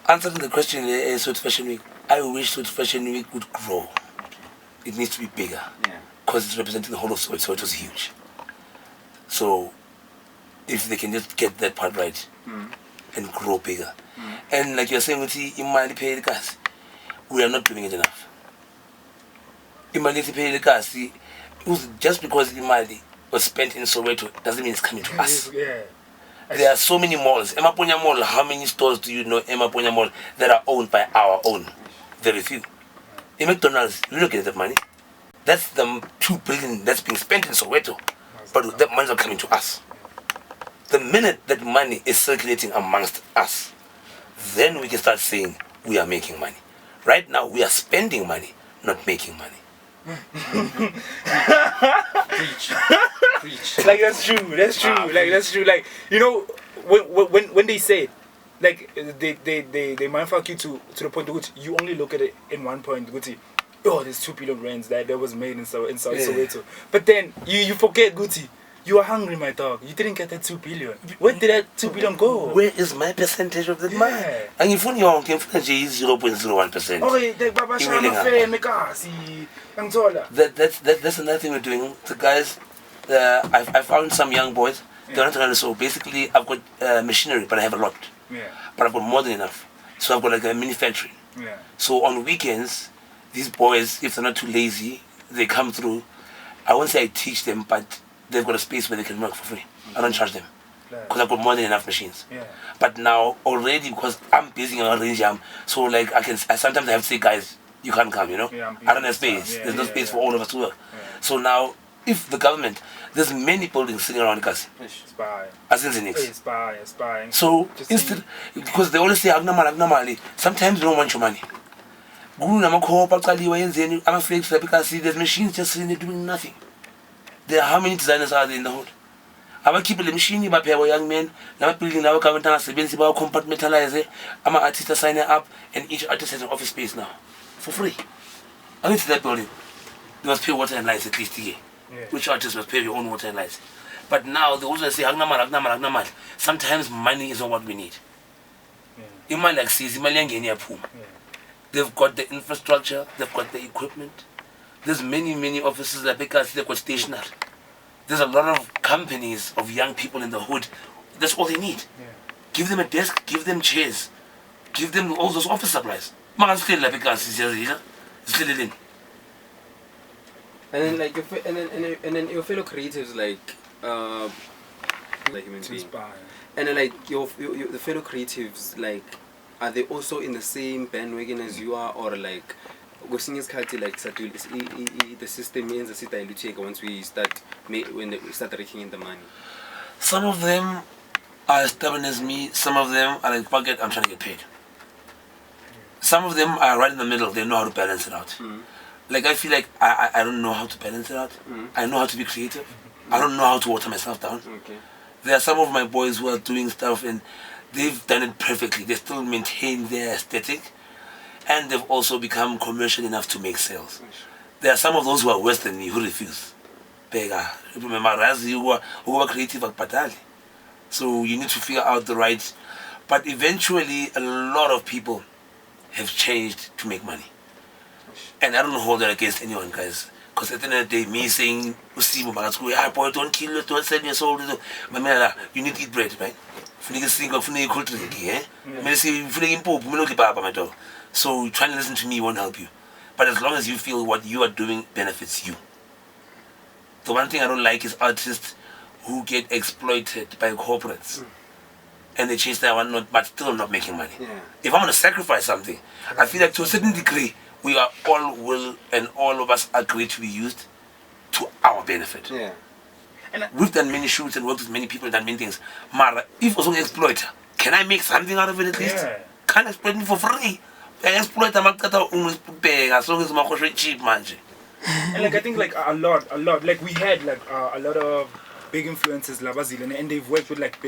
Answering the question, Soweto Fashion Week, I wish Soweto Fashion Week would grow. It needs to be bigger. Yeah. Because it's representing the whole of Soweto, so it was huge. So, if they can just get that part right and grow bigger. And like you're saying, Imali pay the gas, we are not doing it enough. Imali pay the gas, just because Imali was spent in Soweto doesn't mean it's coming to us. Yeah. There are so many malls. Emaponya Mall, how many stores do you know Emaponya Mall that are owned by our own? Very few. In McDonald's, we don't get that money. That's the 2 billion that's being spent in Soweto. But that money is not coming to us. The minute that money is circulating amongst us, then we can start saying we are making money. Right now, we are spending money, not making money. Preach. Like that's true. Like, you know, when they say it, like they mindfuck you to the point to which you only look at it in one point. Gucci, oh, there's 2 billion rands that was made in Soweto. But then you forget, Gucci, you are hungry, my dog. You didn't get that 2 billion. Where did that 2 billion go? Where is my percentage of that money? And if you don't get 0.01%. Okay, that's another thing we're doing. The guys, I found some young boys. They're not so basically I've got machinery, but I have a lot. Yeah. But I've got more than enough. So I've got like a mini factory. Yeah. So on weekends, these boys, if they're not too lazy, they come through. I won't say I teach them, but they've got a space where they can work for free. I don't charge them because I've got more than enough machines. Yeah. But now already, because I'm busy on range, so like sometimes I have to say, guys, you can't come. Yeah, I don't have space. There's no space for all of us to work. Yeah. So now, if the government, there's many buildings sitting around Kasi. As in Spying. So instead, because they always say agnamali, sometimes you don't want your money. I'm afraid because there's machines just sitting there doing nothing. There are how many designers are there in the hood? I keep the machine, but young men, now building our government, compartmentalize. I'm an artist signing up, and each artist has an office space now for free. I went to that building. They must pay water and lights at least a year. Yeah. Which artists must pay your own water and lights. But now they also say, Agnamal. Sometimes money is not what we need. You might like see, they've got the infrastructure, they've got the equipment. There's many offices that because they've got stationery. There's a lot of companies of young people in the hood. That's all they need. Yeah. Give them a desk, give them chairs, give them all those office supplies. And then like and then your fellow creatives like human being. And then like the fellow creatives like are they also in the same bandwagon as you are, or like like the system means once we start when we start raking in the money? Some of them are as stubborn as me. Some of them are like, fuck it, I'm trying to get paid. Some of them are right in the middle. They know how to balance it out. Like I feel like I don't know how to balance it out. I know how to be creative. I don't know how to water myself down. Okay. There are some of my boys who are doing stuff and they've done it perfectly. They still maintain their aesthetic, and they've also become commercial enough to make sales. There are some of those who are worse than me who refuse. Who are creative at Patali. So you need to figure out the right. But eventually, a lot of people have changed to make money. And I don't hold that against anyone, guys. Because at the end of the day, me saying, boy, don't kill it, don't sell your soul. You need to eat bread, right? So trying to listen to me won't help you. But as long as you feel what you are doing benefits you. The one thing I don't like is artists who get exploited by corporates. And they change their one note, but still not making money. Yeah. If I'm going to sacrifice something, I feel like to a certain degree, we are all will and all of us agree to be used to our benefit. Yeah. And we've done many shoots and worked with many people and done many things. Mara, if I was an exploiter, can I make something out of it at least? Yeah. Can't exploit me for free. Exploit as long as my cheap man. And like I think like a lot like we had like a lot of big influencers Labazil and they've worked with like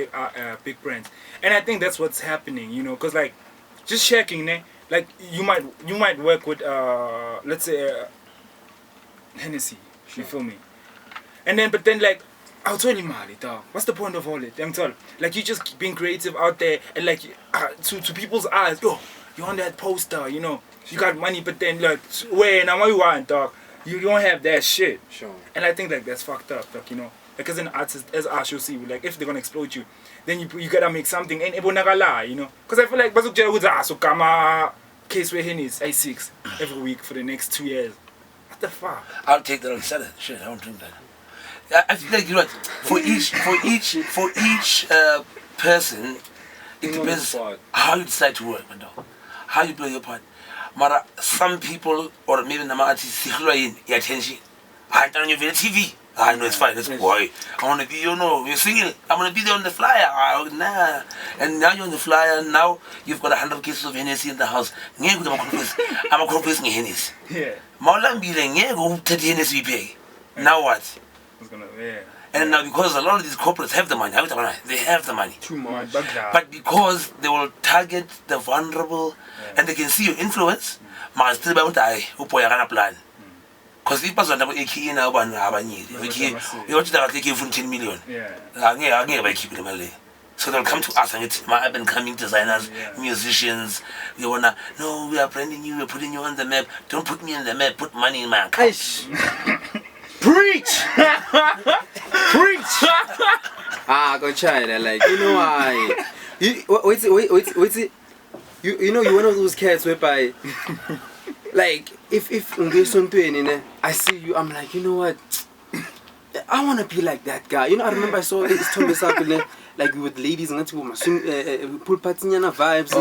big brands, and I think that's what's happening, you know, because like just checking like you might work with let's say Hennessy, you feel me, and then but then like I'll tell you Mali dog, what's the point of all it? I'm telling like you just being creative out there and like to people's eyes, yo, you on that poster, you know, you got money, but then like where now what you want, dog, you don't have that shit. Sure. And I think like that's fucked up, like, you know, like as an artist, as us, you see, like if they're gonna exploit you, then you gotta make something and it will never lie, you know, because I feel like bazuk with so kama case where Henny's A6 every week for the next 2 years. What the fuck? I'll take that on Saturday. Shit, I won't drink that. I feel like, you know, for each person, it depends how you decide to work, man, dog. How you play your part. Mara, some people, or maybe the artists, your attention. I turn your TV. I know it's fine. That's boy. I want to be, you know, you're singing. I'm going to be there on the flyer. Nah. And now you're on the flyer. Now you've got 100 cases of Hennessy in the house. I'm a confess in Hennessy. Yeah. Now what? Yeah. And now because a lot of these corporates have the money, they have the money. too much. But because they will target the vulnerable, and they can see your influence, must still be able to plan. Because if person have a key now, you want to take you for 10 million. Yeah. So they'll come to us and it's my up and coming designers, musicians. We wanna, no, we are branding you, we're putting you on the map. Don't put me on the map, put money in my account. Preach! Preach! Go try that, like, you know why? What's it? you know, you're one of those cats whereby, like, if I see you, I'm like, you know what? I want to be like that guy. You know, I remember I saw this Tommy Sapple, like with ladies and pool patinyana vibes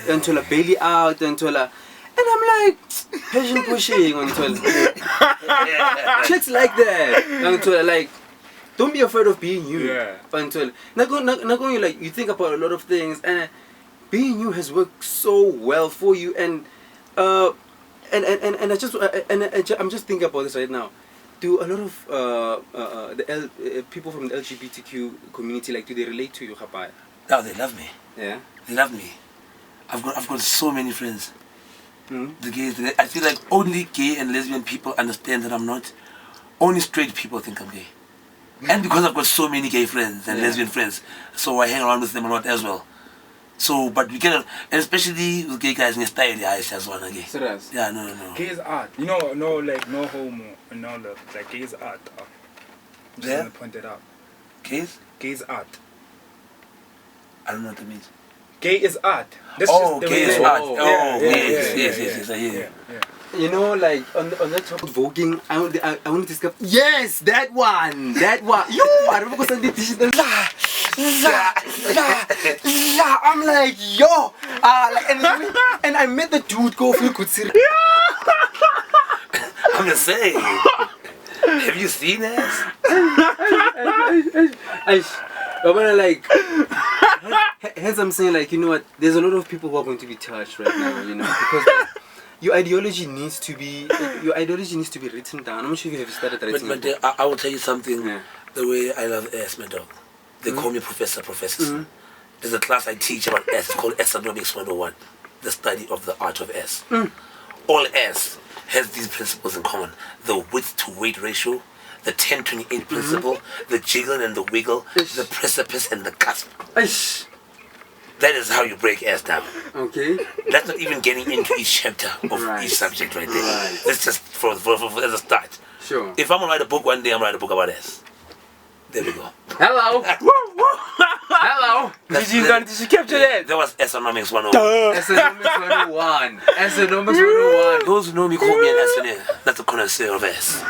until Bailey out until and I'm like passion pushing until chicks like that until like don't be afraid of being you until not going like you think about a lot of things and being you has worked so well for you and I'm just thinking about this right now. Do a lot of people from the LGBTQ community do they relate to you, Khapai? No, they love me. Yeah, they love me. I've got so many friends. The gays. I feel like only gay and lesbian people understand that I'm not. Only straight people think I'm gay. And because I've got so many gay friends and lesbian friends, so I hang around with them a lot as well. So, but we cannot, and especially with gay guys in style, I just want to gay. Serious? Yeah, no. Gay is art. You know, no homo and all that. Like, gay is art. I'm just gonna point that out. Gays? Gay is art. I don't know what that means. Gay is art. That's gay is art. Yes, I hear you. You know, like on that topic of voguing, I want to discuss. Yes, that one. Yo, I remember because I did this. I'm like, yo, and I met the dude go feel good. I'm just saying. Have you seen this? I wanna like. Hence, I'm saying like, you know what? There's a lot of people who are going to be touched right now, you know, because. Your ideology needs to be written down. I'm not sure if you have started writing it. But I will tell you something. Yeah. The way I love S, my dog. They call me professors. There's a class I teach about S. It's called S Economics 101. The study of the art of S. All S has these principles in common. The width to weight ratio, the 10-28 principle, the jiggle and the wiggle, the precipice and the cusp. That is how you break S down. Okay. That's not even getting into each chapter of each subject right there. Right. That's just for as a start. Sure. If I'm gonna write a book one day, I'm gonna write a book about S. There we go. Hello. Hello. Did you capture that? That was S Economics 101. S Economics 101. S Economics 101. Those who know me call me an S, not a connoisseur of S.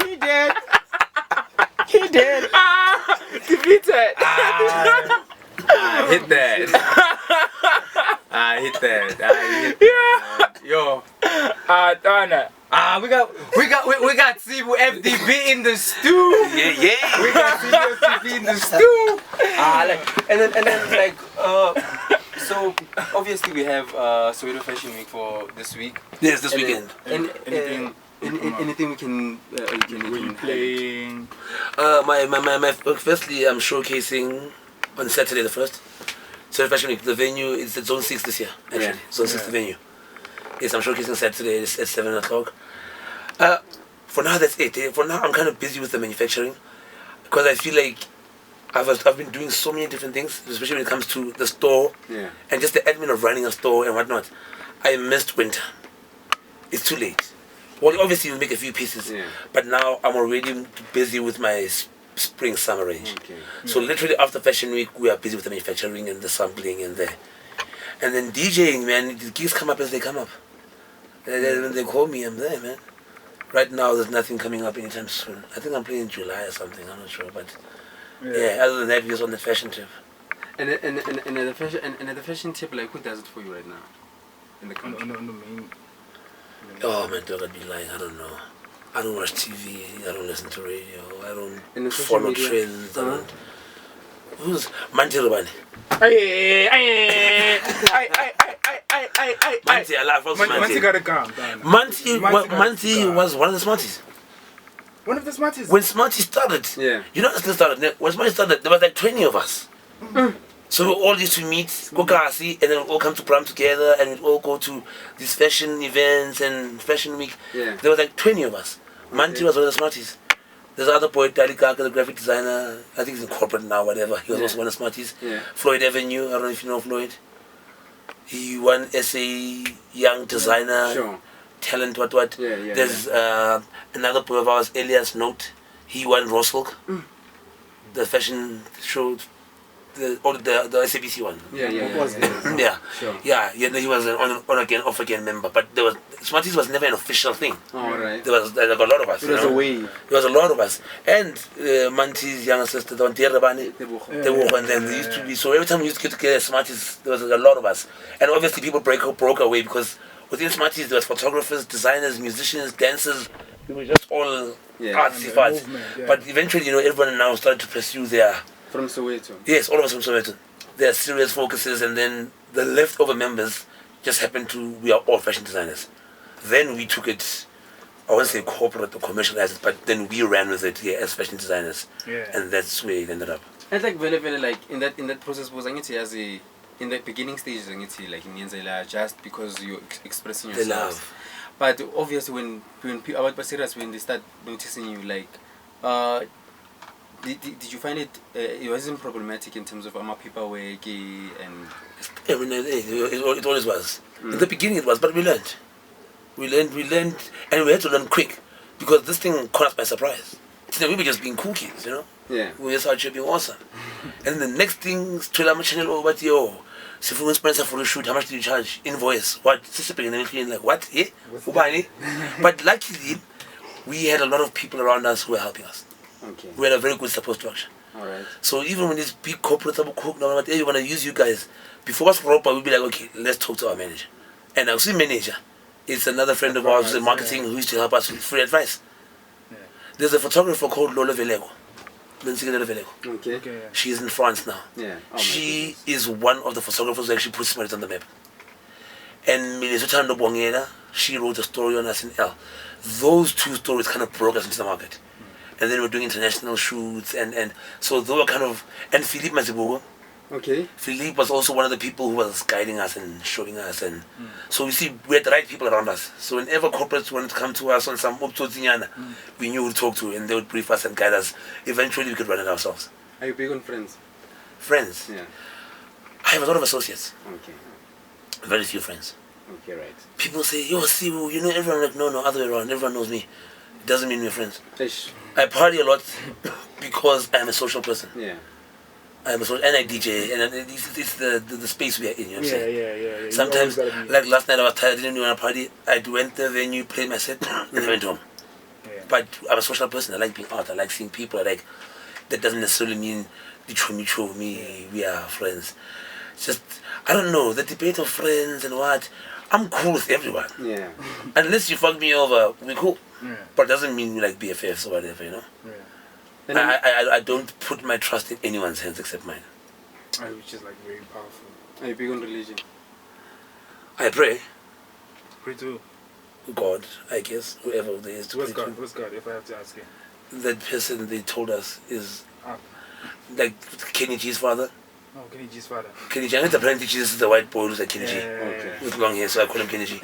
He did. He did. Defeated. I hit that. Yo. Donna. We got Sibu FDB in the stew. Yeah. We got Sibu FDB in the stew. And then so obviously we have Soweto Fashion Week for this week. Yes, this weekend. Anything we can playing. Firstly, I'm showcasing on Saturday the 1st. So Fashion Week, the venue is at Zone 6 this year, actually. Yeah. Zone 6 the venue. Yes, I'm showcasing Saturday at 7 o'clock. For now, that's it. For now, I'm kind of busy with the manufacturing because I feel like I've been doing so many different things, especially when it comes to the store and just the admin of running a store and whatnot. I missed winter. It's too late. Well, obviously you'll make a few pieces, but now I'm already busy with my spring-summer range. Okay. So literally after Fashion Week, we are busy with the manufacturing and the sampling and then DJing, man. The gigs come up as they come up. When they call me, I'm there, man. Right now, there's nothing coming up anytime soon. I think I'm playing in July or something. I'm not sure, but other than that, we're just on the fashion tip. And the fashion tip, like who does it for you right now in the country? On the main. Oh man, dog, I'd be lying. I don't know. I don't watch TV. I don't listen to radio. I don't follow trends. I don't. Who's Manti Rubani? Manti, I love Manti. Manti got a gun. Manti was one of the smarties. One of the smarties? When Smarties started, you know how it started? When Smarties started, there was like 20 of us. So we all used to meet, go Kasi, and then we all come to Pram together, and we'd all go to these fashion events and Fashion Week. There was like 20 of us. Manti was one of the Smarties. There's another boy, Dali Kaka, the graphic designer. I think he's in corporate now, whatever. He was also one of the Smarties. Floyd Avenue, I don't know if you know Floyd. He won SA Young Designer, Talent, what. There's another boy of ours, Elias Note. He won Rosilk, the fashion show. the SABC one. Yeah. Yeah, Sure. yeah. He was an on again, off again member, but Smarties was never an official thing. Alright. There was like a lot of us. It was a wave. There was a lot of us, and Manti's younger sister, the Rabani, and then they used to be. So every time we used to get together, Smarties, there was a lot of us, and obviously people broke away because within Smarties there was photographers, designers, musicians, dancers. We were just all artsy farts. But eventually, everyone now started to pursue their. From Soweto. Yes, all of us from Soweto. Their serious focuses, and then the leftover members just happened to. We are all fashion designers. Then we took it. I won't say corporate or commercialized it, but then we ran with it as fashion designers. Yeah. And that's where it ended up. And like very like in that process was as a in the beginning stages like in Yenzela just because you're expressing The yourself. love. But obviously when people about serious when they start noticing you like did you find it wasn't problematic in terms of people were gay and It always was. In the beginning it was, but we learned. We learned, and we had to learn quick because this thing caught us by surprise. We were just being cool kids, Yeah. We just started being awesome. And the next thing, my channel over to yo. So if we sponsor for a shoot, how much do you charge? Invoice. What? Like what? Yeah? But luckily, we had a lot of people around us who were helping us. Okay. We had a very good support structure. Alright. So even when these big corporates are cook, no, hey, we want to use you guys. Before us proper, we'd be like, okay, let's talk to our manager. And our manager, it's another friend of ours in marketing who used to help us with free advice. Yeah. There's a photographer called Lola Velego. Okay. She's in France now. Yeah. Oh, She is one of the photographers who actually put Smarties on the map. And Minnesota Bongena, she wrote a story on us in L. Those two stories kind of broke us into the market. And then we're doing international shoots and so they were kind of, and Philippe Mazibugo. Okay. Philippe was also one of the people who was guiding us and showing us, and so we see we had the right people around us. So whenever corporates wanted to come to us on some we knew who to talk to, and they would brief us and guide us. Eventually, we could run it ourselves. Are you big on friends? Friends? Yeah. I have a lot of associates. Okay. Very few friends. Okay, right. People say, "Yo, Sibu, everyone." Like, no, other way around. Everyone knows me. It doesn't mean we're friends. Ish. I party a lot because I'm a social person. Yeah. And I DJ, and it's the space we are in. You know what I'm saying? Yeah. Sometimes, like last night, I was tired. I didn't want to party. I went to the venue, played my set, and I went home. Yeah. But I'm a social person. I like being out. I like seeing people. That doesn't necessarily mean we are friends. It's just, I don't know, the debate of friends and what. I'm cool with everyone. Yeah. Unless you fuck me over, we're cool. Yeah. But it doesn't mean we like BFFs or whatever, Yeah. And I don't put my trust in anyone's hands except mine. Which is like very powerful. are you big on religion? I pray. Pray to God, I guess, whoever there is to what's pray God? What's God? If I have to ask you. That person they told us is Ah. like Kenny G's father. Oh, Kenny G's father. Kenny G, I think apparently Jesus is the white boy who's like Kenny G. Okay. With long hair, so I call him Kenny G.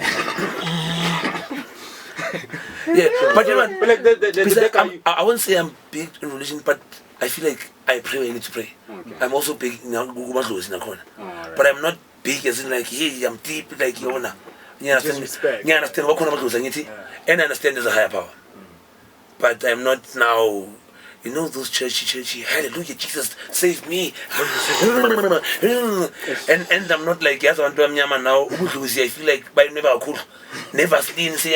Yeah, but you know, But like the guy. I won't say I'm big in religion, but I feel like I pray when I need to pray. Okay. I'm also big in corner. Alright. But I'm not big as in like, hey, I'm deep like you wanna. You understand? respect. You understand what kind of and I understand there's a higher power. But I'm not now, those churchy, hallelujah, Jesus, save me. and I'm not like, yes, I'm now, I feel like by never cool. Never seen, so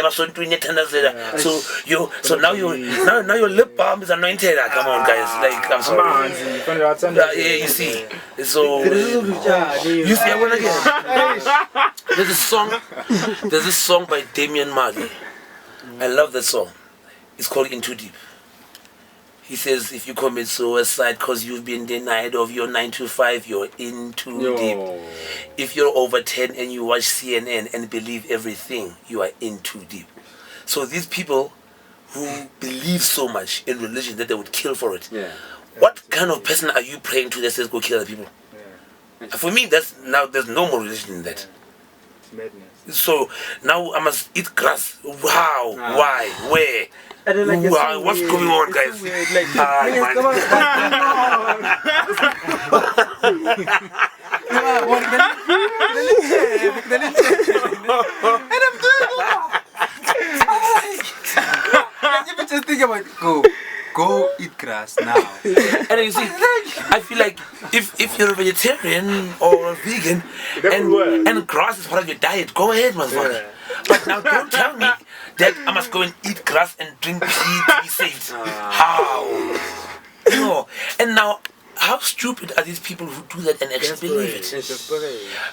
now your lip balm is anointed. Come on, guys, like, I'm sorry. Yeah, you see. So, you see, I want again. There's a song by Damian Marley. I love that song. It's called In Too Deep. He says, if you commit suicide because you've been denied of your 9 to 5, you're in too deep. If you're over 10 and you watch CNN and believe everything, you are in too deep. So these people who believe so much in religion that they would kill for it, what kind of person are you praying to that says go kill other people? For me, there's no more religion in that. It's madness. So now I must eat grass. Wow, why, where? And then, like, wow, what's going on, guys? So weird. Like, and just think about go eat grass now. And you see, I feel like if you're a vegetarian or a vegan and grass is part of your diet, go ahead, motherfucker. Yeah. But now don't tell me that I must go and eat grass and drink tea to be saved. How? You know, and now how stupid are these people who do that and actually believe it?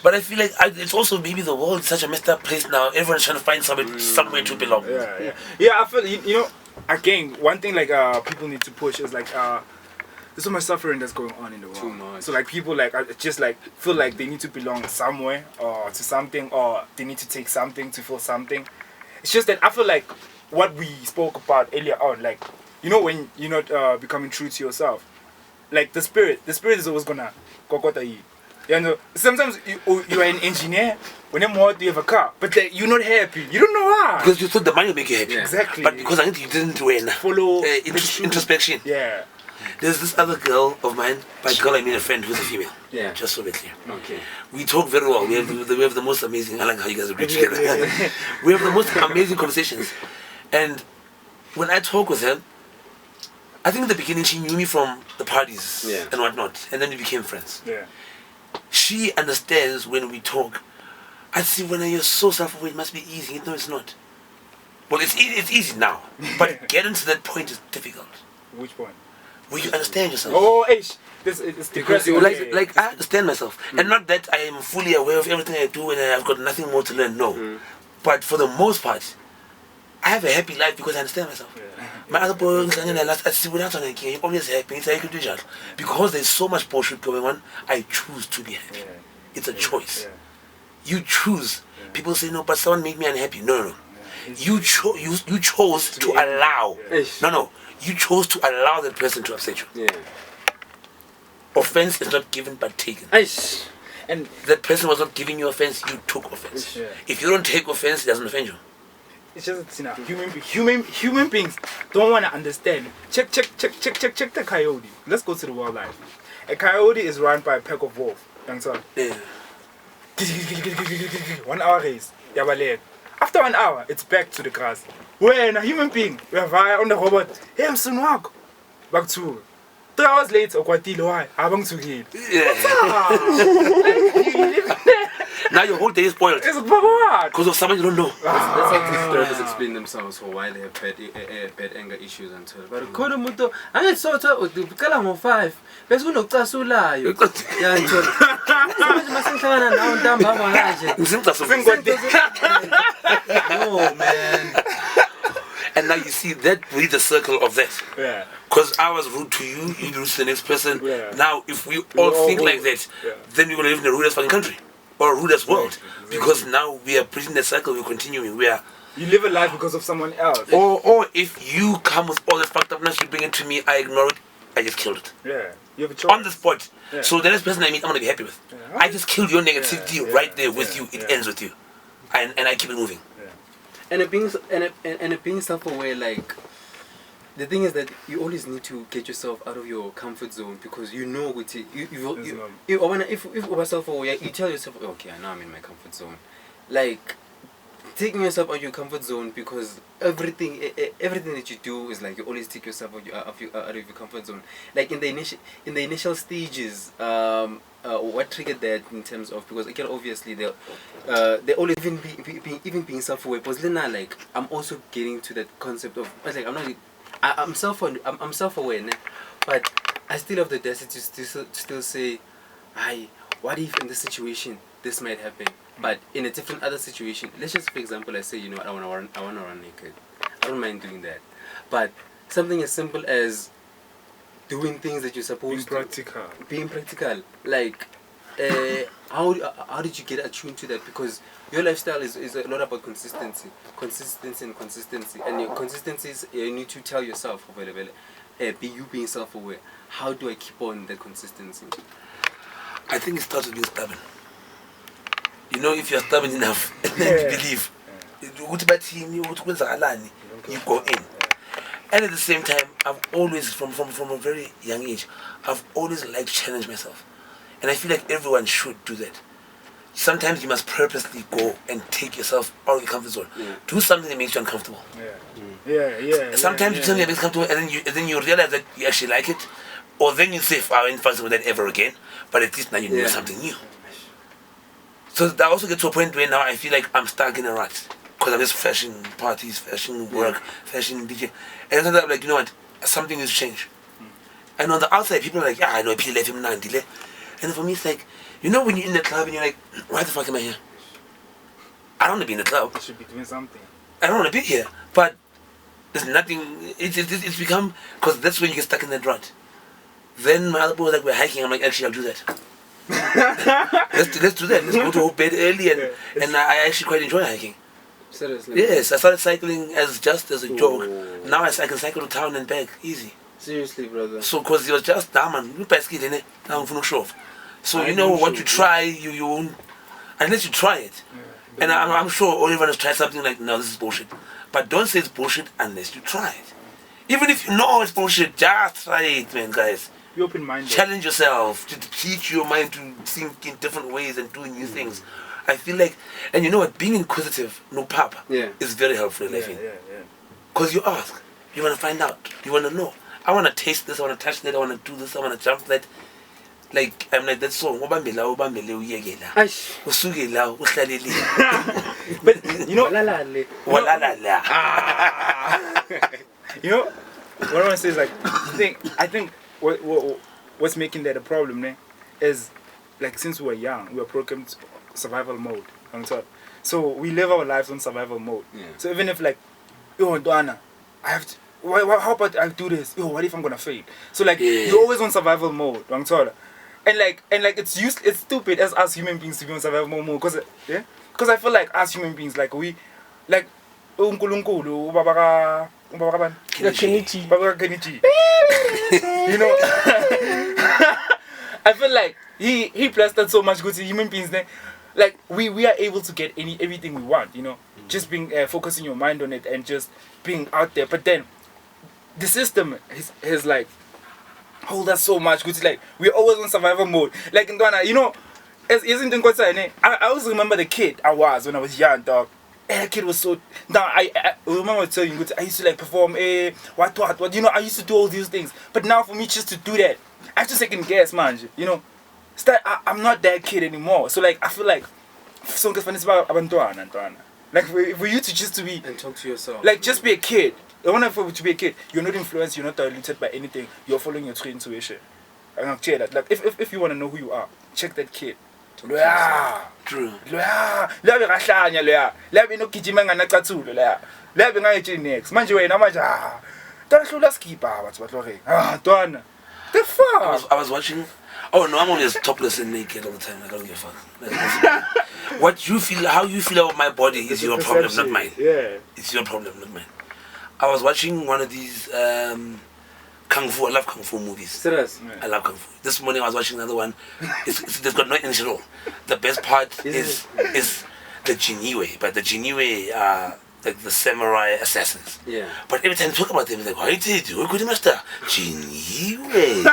But I feel like it's also maybe the world is such a messed up place now. Everyone's trying to find somewhere to belong. Yeah. I feel you know. Again, one thing like people need to push is like there's so much suffering that's going on in the world. Too much. So like people like just like feel like they need to belong somewhere or to something, or they need to take something to feel something. It's just that I feel like what we spoke about earlier on, like you know when you're not becoming true to yourself, like the spirit is always gonna kokota you. You know, sometimes you're an engineer. When you have a car, but you're not happy. You don't know why. Because you thought the money would make you happy. Yeah. Exactly. But because I think you didn't win. Follow introspection. Yeah. There's this other girl of mine. By girl I mean a friend who's a female. Yeah. Just so we're clear. Okay. We talk very well. We have the most amazing. I like how you guys are together. We have the most amazing conversations. And when I talk with her, I think in the beginning she knew me from the parties and whatnot, and then we became friends. Yeah. She understands when we talk. I see when you're so self-aware, it must be easy. No, it's not. Well, it's easy now, but getting to that point is difficult. Which point? Where you understand yourself. Oh, it's depressing. Like I understand myself, and not that I am fully aware of everything I do and I've got nothing more to learn. No, but for the most part, I have a happy life because I understand myself. Yeah. My other boys, I see without on you're always happy. It's like you do that because there's so much bullshit going on. I choose to be happy. Yeah. It's a choice. Yeah. You choose. People say no, but someone made me unhappy. No. Yeah. You chose to allow. Yeah. No. You chose to allow that person to upset you. Yeah. Offense is not given but taken. And That person was not giving you offense. You took offense. Yeah. If you don't take offense, it doesn't offend you. it's just human beings don't want to understand. Check the coyote. Let's go to the wildlife. A coyote is run by a pack of wolves. Yeah. 1 hour race. After 1 hour, it's back to the grass. When a human being, we are via on the robot. Hey, I'm Sunwag. Back to 3 hours later, why? I'm to get. Now your whole day is spoiled It's bad. because of someone you don't know. That's how these therapists explain themselves for why they have bad anger issues and so. But khona umuntu angisotha uqala ngo5 bese kunocasulayo. Yantho. Manje masengihlangana nawo ntambama kanje. No man. And now you see that breeds a circle of that. Yeah. Because I was rude to you, you be rude to the next person. Yeah. Now if we all all think rude. like that, Yeah. then we're gonna live in a rudest fucking country. Or a rudest world. Because now we are breathing that cycle, we're continuing. We are You live a life because of someone else. or if you come with all the fucked upness, you bring it to me, I ignore it, I just killed it. Yeah. You have a choice. On the spot. Yeah. So the next person I meet, I'm gonna be happy with. Yeah. I just killed your negativity right there with yeah, you. It yeah. ends with you. And I keep it moving. And it being self-aware, like the thing is that you always need to get yourself out of your comfort zone because you know what if you're self-aware, you tell yourself, okay, now I'm in my comfort zone. Like taking yourself out of your comfort zone because everything that you do is like you always take yourself out of your comfort zone. Like in the initial stages, what triggered that in terms of because again obviously they always even being self-aware. Because then like I'm also getting to that concept of like I'm self-aware, né? But I still have the audacity to still say, what if in this situation this might happen? But in a different other situation, let's just for example, I say, you know, I want to run naked. I don't mind doing that. But something as simple as doing things that you're supposed being practical. Like, how did you get attuned to that? Because your lifestyle is a lot about consistency, and your consistency is you need to tell yourself, be you being self-aware. How do I keep on that consistency? I think it starts with being stubborn. You know, if you're stubborn enough and then you believe, you go in. And at the same time, I've always, from a very young age, I've always liked to challenge myself. And I feel like everyone should do that. Sometimes you must purposely go and take yourself out of your comfort zone. Yeah. Do something that makes you uncomfortable. Yeah. Sometimes you do something that makes you uncomfortable and then you realize that you actually like it. Or then you say, I won't fancy with that ever again. But at least now you know something new. So I also get to a point where now I feel like I'm stuck in a rut. Because of this fashion parties, fashion work, fashion DJ. And then I'm like, you know what? Something needs to change. And on the outside, people are like, yeah, I know, people left him now. And for me, it's like, you know when you're in the club and you're like, why the fuck am I here? I don't want to be in the club. You should be doing something. I don't want to be here. But there's nothing, it's become, because that's when you get stuck in that rut. Then my other boy was like, we're hiking. I'm like, actually, I'll do that. let's do that. Let's go to bed early. And I actually quite enjoy hiking. Seriously? Yes, I started cycling as a joke. Now I can cycle to town and back, easy. Seriously, brother. So, because it was just, man, you pass it in it, so you know what you try, you won't, unless you try it. And I'm sure Oliver has tried something like, no, this is bullshit. But don't say it's bullshit unless you try it. Even if you know it's bullshit, just try it, man, guys. Be open-minded. Challenge yourself to teach your mind to think in different ways and do new things. I feel like, and you know what, being inquisitive, no papa, is very helpful in life. Because you ask, you want to find out, you want to know. I want to taste this, I want to touch that, I want to do this, I want to jump that. Like, I'm like that song, ubambela uyekela. Usukela uhlalele. But you know, walalala. You know, what I want to say is like, I think what's making that a problem, is like since we were young, we were programmed survival mode. So we live our lives on survival mode. So even if like, yo, Dwana, I have to. How about I do this? Yo, what if I'm gonna fail? So like, you're always on survival mode. And like it's stupid as us human beings to be on survival mode. Because I feel like as human beings, like we, like uNkulunkulu Baba Kenichi. You know, I feel like he blessed us so much good to human beings. Then, like we are able to get everything we want. You know, just being focusing your mind on it and just being out there. But then the system is like hold us so much. Good, like we're always on survival mode. Like in Ghana, you know, isn't in I always remember the kid I was when I was young, dog. And that kid was so. Now I remember telling you, I used to like perform what. You know, I used to do all these things. But now for me, just to do that, I have to second guess, man. You know, I'm not that kid anymore. So like I feel like some kids about abantwana. Like for you to just to be and talk to yourself. Like just be a kid. I want for you to be a kid. You're not influenced. You're not diluted by anything. You're following your true intuition. I'm gonna tell you that. Like if you want to know who you are, check that kid. True. The fuck? I was watching. Oh no, I'm always topless and naked all the time. I don't give a fuck. What you feel, how you feel about my body is your problem, not mine. Yeah. It's your problem, not mine. I was watching one of these Kung Fu. I love Kung Fu movies. Serious? I love Kung Fu. This morning I was watching another one. It's got no initial. The best part is the Jinniwe, but the Jinniwe are like the samurai assassins. Yeah. But every time you talk about them, it's like, why did you? Good master. Jinniwe.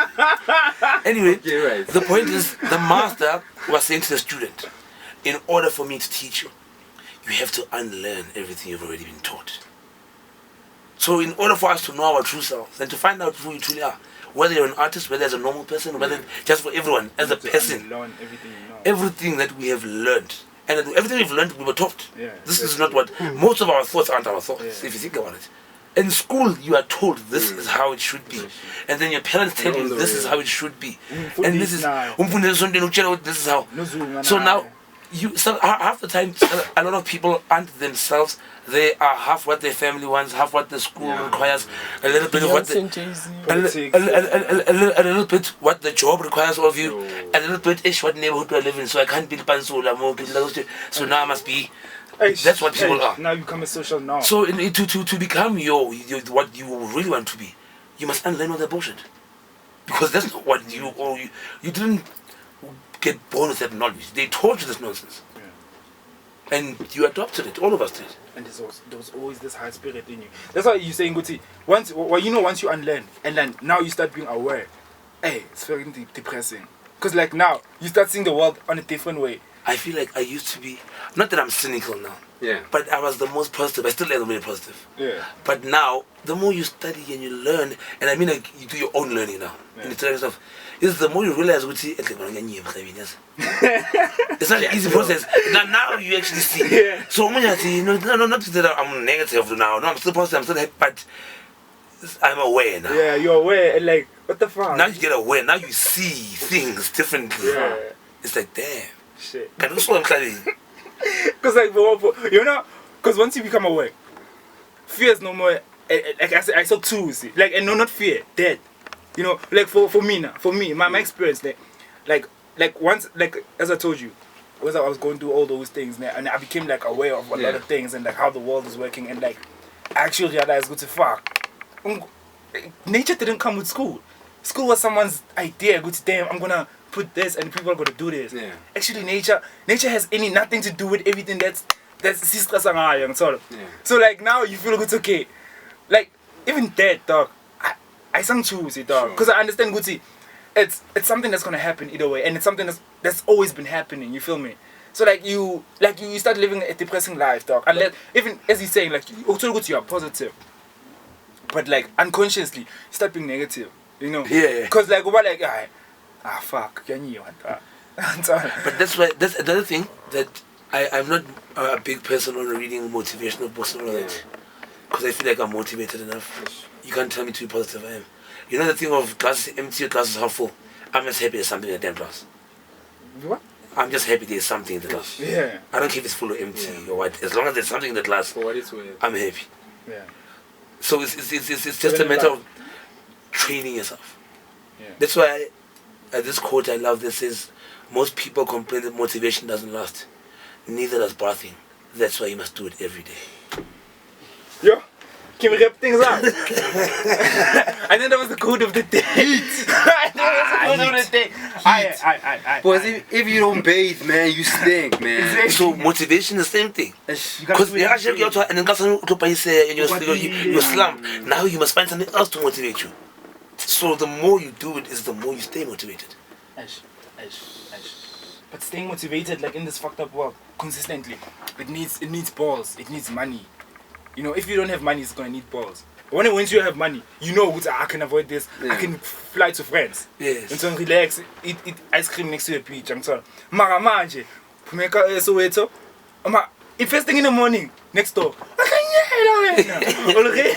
Anyway, right. The point is, the master was saying to the student, in order for me to teach you, you have to unlearn everything you've already been taught. So in order for us to know our true selves and to find out who you truly are, whether you're an artist, whether as a normal person, whether just for everyone, as a person, everything that we have learned, and everything we've learned, we were taught. This is not what, most of our thoughts aren't our thoughts, if you think about it. In school, you are told this is how it should be. And then your parents tell you this is how it should be. And this is how. So now, half the time, a lot of people aren't themselves. They are half what their family wants, half what the school requires, a little bit of what a little bit what the job requires of you, a little bit ish what neighborhood we live in. So I can't be pansula, so now I must be. That's what people are. Now you become a social norm. So to become what you really want to be, you must unlearn all that bullshit. Because that's not what you didn't get born with that knowledge. They taught you this nonsense. And you adopted it. All of us did. And there was always this high spirit in you. That's why you're saying, Guti, once you unlearn and then now you start being aware, hey, it's very depressing. Because like now, you start seeing the world on a different way. I feel like I used to be, not that I'm cynical now, Yeah. but I was the most positive. I still am really positive. Yeah. But now, the more you study and you learn, and I mean like you do your own learning now, and you tell yourself, is the more you realize what it's not an easy process. Now you actually see. Yeah. So when I say, no, not that I'm negative now. No, I'm still positive. I'm still happy, but I'm aware now. Yeah, you're aware, and like, what the fuck? Now you get aware. Now you see things differently. Yeah. It's like, damn. Shit. Can you swim, Clary? Because like, you know, because once you become aware, fear is no more. Like I saw two, see, like, and no, not fear, dead. You know, like for me now, my experience, like once, like as I told you, I was going through all those things, and I became like aware of a lot of things and like how the world is working, and like I actually realized, good to fuck, nature didn't come with school. School was someone's idea. Good, damn, I'm gonna put this, and people are gonna do this. Yeah. Actually, nature has nothing to do with everything that's sister sangaya and so. Yeah. So like now you feel it's okay. Like even dead dog, I sang choose it dog, because I understand Gucci. It's something that's gonna happen either way, and it's something that's always been happening. You feel me? So like you start living a depressing life, dog. Unless even as he's saying, like you are positive, but like unconsciously you start being negative. You know? Yeah. Because like what like fuck, can you want that? But that's why that's another thing that I'm not a big person on reading motivational books and all that, because I feel like I'm motivated enough. You can't tell me to be positive. I am. You know the thing of glasses empty or glasses half full. I'm just happy there's something in the damn glass. What? I'm just happy there's something in the glass. Yeah. I don't care if it's full or empty or what. As long as there's something in the glass, For what it's worth. I'm happy. Yeah. So it's just a matter of training yourself. Yeah. That's why this quote I love that says, most people complain that motivation doesn't last. Neither does bathing. That's why you must do it every day. Yo, can we wrap things up? I think that was the quote of the day. I think that was the quote of the day. Because if you don't bathe, man, you stink, man. So motivation is the same thing. Because you slump. Now you must find something else to motivate you. So the more you do it is the more you stay motivated. But staying motivated, like in this fucked up world, consistently, it needs balls. It needs money. You know, if you don't have money, it's gonna need balls. But once you have money, you know, I can avoid this. Yeah. I can fly to friends. Yes. And so relax, eat ice cream next to the beach. I'm sorry. Mara manje, Pumeka Soweto. If first thing in the morning, next door. Already.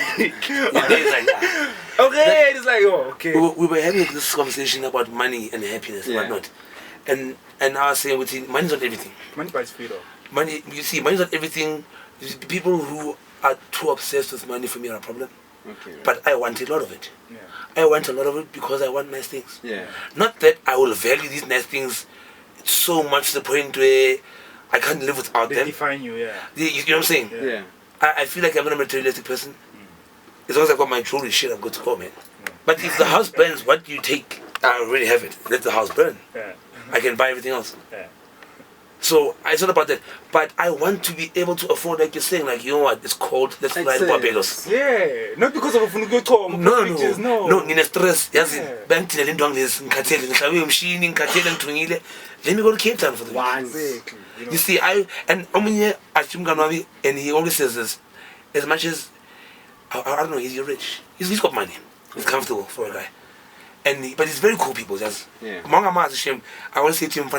Okay, it's like, oh, okay. We were having this conversation about money and happiness and whatnot. And I was saying, money's not everything. Money buys freedom. Money, you see, money's not everything. People who are too obsessed with money for me are a problem. Okay. But I want a lot of it. Yeah. I want a lot of it because I want nice things. Yeah. Not that I will value these nice things so much to the point where I can't live without They them. define you, yeah. You know what I'm saying? Yeah. I feel like I'm not a materialistic person. As long as I got my jewelry shit, I'm good to go, man. But if the house burns, what do you take? I already have it. Let the house burn. Yeah. I can buy everything else. Yeah. So it's not about that. But I want to be able to afford, like you're saying, like, you know what, it's cold, let's fly to Barbados. Yeah. Not because of a fungo talk. No, nina stress. Yazi, Yeah. bank till ndong this ngikhathele ngihlawe umshini ngikhathele ngithungile. Let me go to Cape Town for the weekend. Exactly. You know. You see, and omunye achimganwabi, and he always says this, as much as I don't know, he's rich. He's got money. He's comfortable for a guy. But he's very cool people, just Manga Mas shame. I always say to him,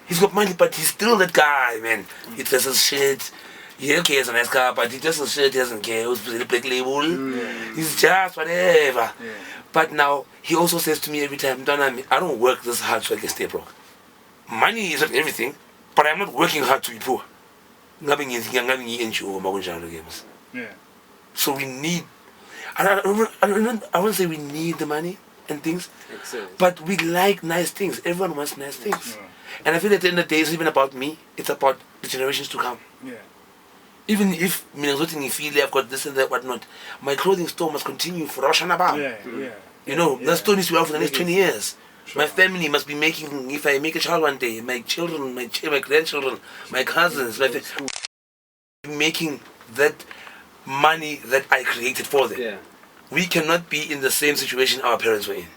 he's got money, but he's still that guy, man. He dresses shit. Yeah, okay, he has a nice car, but he dresses shit, he doesn't care. He's a black label. He's just whatever. Yeah. But now he also says to me every time, I don't work this hard so I can stay broke. Money is not everything, but I'm not working hard to be poor. Yeah. So we need, I won't say we need the money and things, but we like nice things. Everyone wants nice things. Yeah. And I feel at the end of the day, it's even about me, it's about the generations to come. Yeah. Even if I've got this and that, whatnot, my clothing store must continue for Rosh Hashanah. Yeah. You know, that store needs to be out for the next 20 years. Sure. My family must be making, if I make a child one day, my children, my grandchildren, my cousins, making that money that I created for them. Yeah. We cannot be in the same situation our parents were in.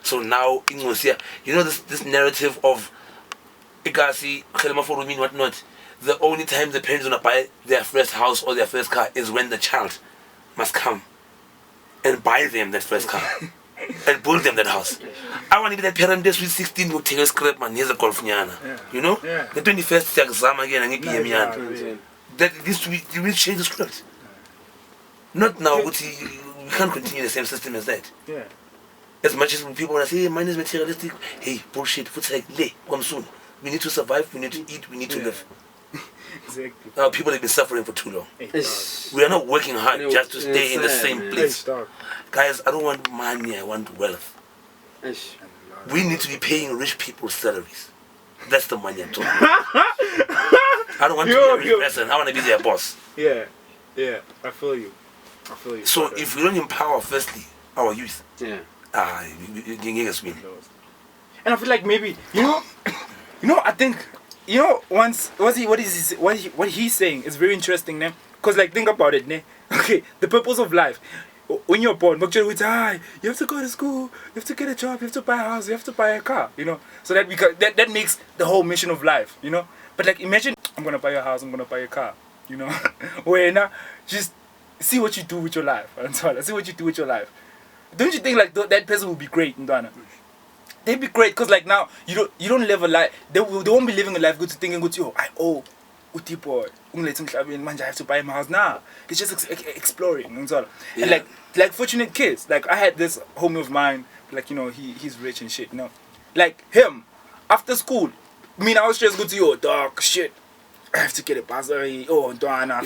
So now, you know this narrative of Ikasi, Khelema for Rumi, whatnot. The only time the parents gonna buy their first house or their first car is when the child must come and buy them that first car and build them that house. I want to be that parent this with 16 who take a scrap man, here's a golf nyana. You know? Yeah. The 21st exam again and Yeah. that it needs to be, you will change the script. Not now, we can't continue the same system as that. Yeah. As much as people want to say, hey, mine is materialistic, hey, bullshit, food's like, come soon. We need to survive, we need to eat, we need to live. Exactly. Now people have been suffering for too long. Hey, We are not working hard just to stay in the same place. dog. Guys, I don't want money, I want wealth. We need to be paying rich people salaries. That's the money I'm talking about. I don't want to be a rich person, I want to be their boss. Yeah. I feel you. So if we don't empower firstly our youth, Yeah. you can get us win. And I feel like maybe I think once what he's saying is very interesting, ne? Cause like think about it, ne? Okay, the purpose of life. When you're born, you have to go to school, you have to get a job, you have to buy a house, you have to buy a car, So that that makes the whole mission of life, But like imagine I'm gonna buy a house, I'm gonna buy a car, Where now just see what you do with your life. See what you do with your life. Don't you think like that person will be great, Ndwana? They'd be great because like now you don't live a life. They won't be living a life good to thinking good. I owe Utipo. I have to buy my house. Nah, it's just exploring. And like fortunate kids. Like I had this homie of mine. Like he's rich and shit. Like him after school. I was just good to dog shit. I have to get a bursary. Oh, Ndwana.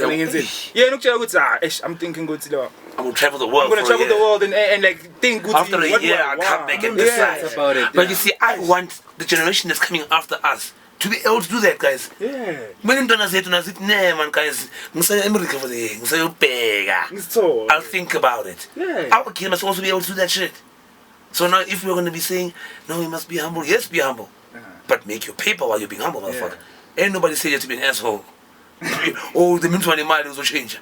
I'm thinking good to I'm gonna travel the world. I'm gonna travel the world and like think good. After a year, I'll come back and decide about it. But you see, I want the generation that's coming after us to be able to do that, guys. Yeah. When I'm say, man, guys, I'll think about it. Yeah. Our kids must also be able to do that shit. So now, if we're gonna be saying, no, we must be humble. Yes, be humble, but make your paper while you're being humble, motherfucker. Ain't nobody say you to be an asshole. Oh, the mental animal will change.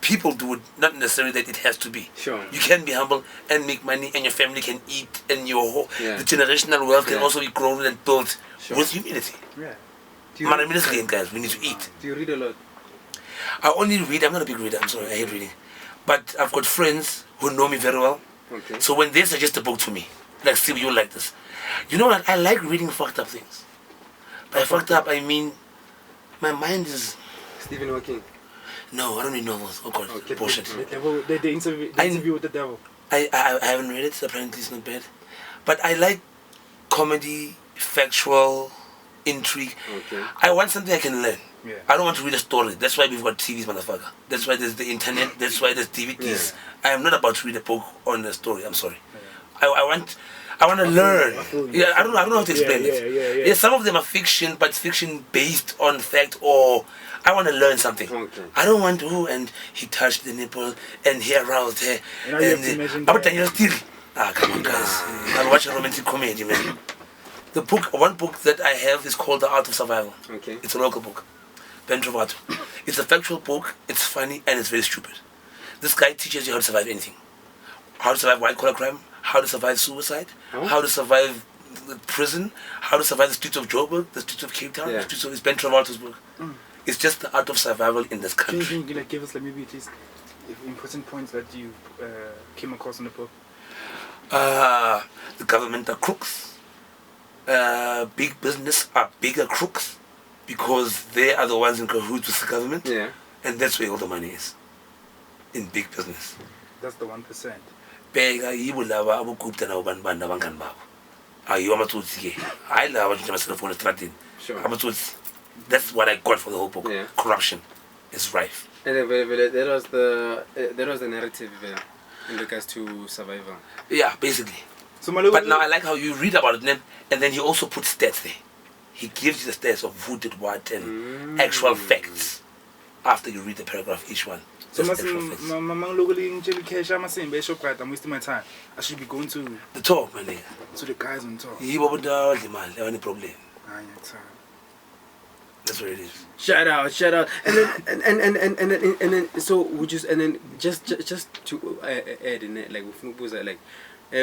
People do it, not necessarily that it has to be. Sure. You can be humble and make money, and your family can eat, and the generational wealth can also be grown and built with humility. Yeah. Guys, we need to eat. Do you read a lot? I only read. I'm not a big reader. I'm sorry, I hate reading. But I've got friends who know me very well. Okay. So when they suggest a book to me, like Sibu, you like this. You know what? I like reading fucked up things. By fucked up, I mean my mind is. Stephen Hawking. No, I don't read novels. Oh God, bullshit. The interview with the devil. I haven't read it. Apparently, it's not bad. But I like comedy, factual, intrigue. Okay. I want something I can learn. Yeah. I don't want to read a story. That's why we've got TVs, motherfucker. That's why there's the internet. That's why there's DVDs. I am not about to read a book on a story. I'm sorry. Yeah. I want to learn. I don't know how to explain it. Yeah, some of them are fiction, but it's fiction based on fact, or I want to learn something. Okay. I don't want to, and he touched the nipple, and he aroused her. And you have to imagine about Daniel Steele. Come on, guys. I'll watch a romantic comedy, man. One book that I have is called The Art of Survival. Okay. It's a local book. Ben Trovato. It's a factual book, it's funny, and it's very stupid. This guy teaches you how to survive anything. How to survive white collar crime, how to survive suicide, how to survive the prison, how to survive the streets of Joburg, the streets of Cape Town, the streets of it's Ben Trovato's book. It's just the art of survival in this country. Can you give us maybe at least important points that you came across in the book? The government are crooks. Big business are bigger crooks because they are the ones in cahoots with the government. Yeah. And that's where all the money is. In big business. That's the 1%. Bega yibulava abukupta na ubani abangani babo. Ayiwo amatsotsi ke. Hayi lava nje amaselfone estradini. Sure. Amatsotsi. That's what I got for the whole book. Yeah. Corruption is rife. And that was the narrative in regards to survival. Yeah, basically. So but now I like how you read about it, and then he also puts stats there. He gives you the stats of who did what and actual facts after you read the paragraph each one. So I'm wasting my time. I should be going to the top, man. To the guys on top. He won't have any problem. That's what it is. Shout out. And then so would you just to add in it like with like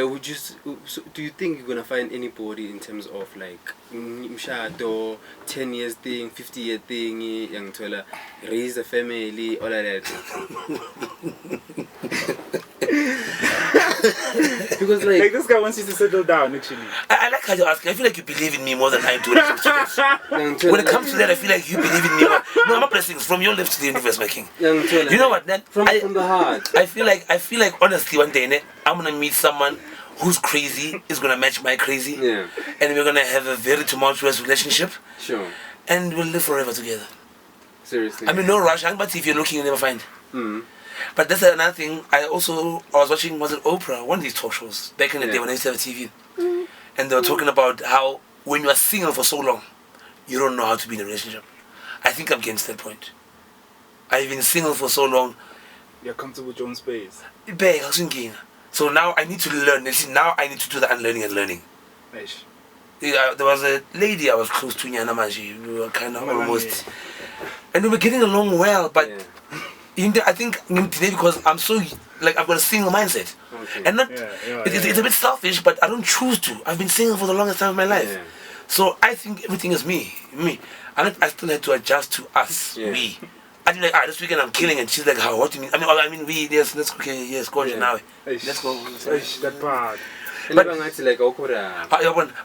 would you? So do you think you're gonna find anybody in terms of like mshado, 10 years thing, 50-year thing, young tola, raise a family, all of that? Because like this guy wants you to settle down. Actually, I like how you ask. I feel like you believe in me more than I do. When it comes to that, I feel like you believe in me more. No, I'm not blessings from your lips to the universe, my king. You know what, man? From the heart. I feel like honestly one day, I'm gonna meet someone who's crazy, is gonna match my crazy, Yeah. and we're gonna have a very tumultuous relationship, Sure. and we'll live forever together. Seriously. I mean, no rush, but if you're looking, you'll never find. Mm. But that's another thing. I was watching, was it Oprah, one of these talk shows back in the day when I used to have a TV, and they were talking about how when you are single for so long, you don't know how to be in a relationship. I think I'm getting to that point. I've been single for so long. you're comfortable with your own space. So now I need to learn. Now I need to do the unlearning and learning. Eish. Yeah, there was a lady I was close to, Nyana Maji. We were kind of almost, and we were getting along well. But I think because I'm so like I've got a single mindset, and not it's a bit selfish, but I don't choose to. I've been single for the longest time of my life, so I think everything is me. And I still had to adjust to us, we. I think like, this weekend I'm killing, and she's like, how? What do you mean? I mean, we. Yes, let's okay. Yes, go now. Let's go. Eish, that part.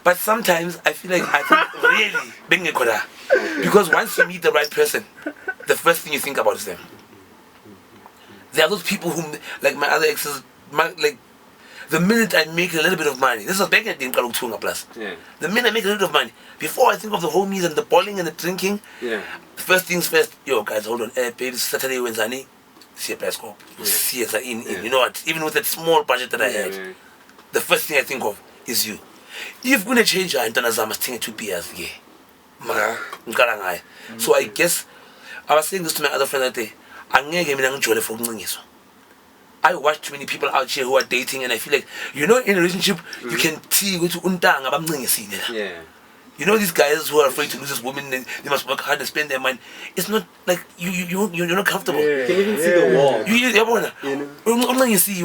But sometimes I feel like I think really being a koda, because once you meet the right person, the first thing you think about is them. There are those people who, like my other exes, like the minute I make a little bit of money, this is back at the plus. The minute I make a little bit of money, before I think of the homies and the bowling and the drinking, first things first, yo guys, hold on, baby, Saturday Wednesday, see a Pesco, see us in. You know what? Even with that small budget that I had, the first thing I think of is you. If you're gonna change your antennas, I must think 2 years, So I guess I was saying this to my other friend that day. I watch too many people out here who are dating, and I feel like, in a relationship, you can see you know these guys who are afraid to lose this woman, they must work hard and spend their money. It's not like you're not comfortable. You can even see the wall. You see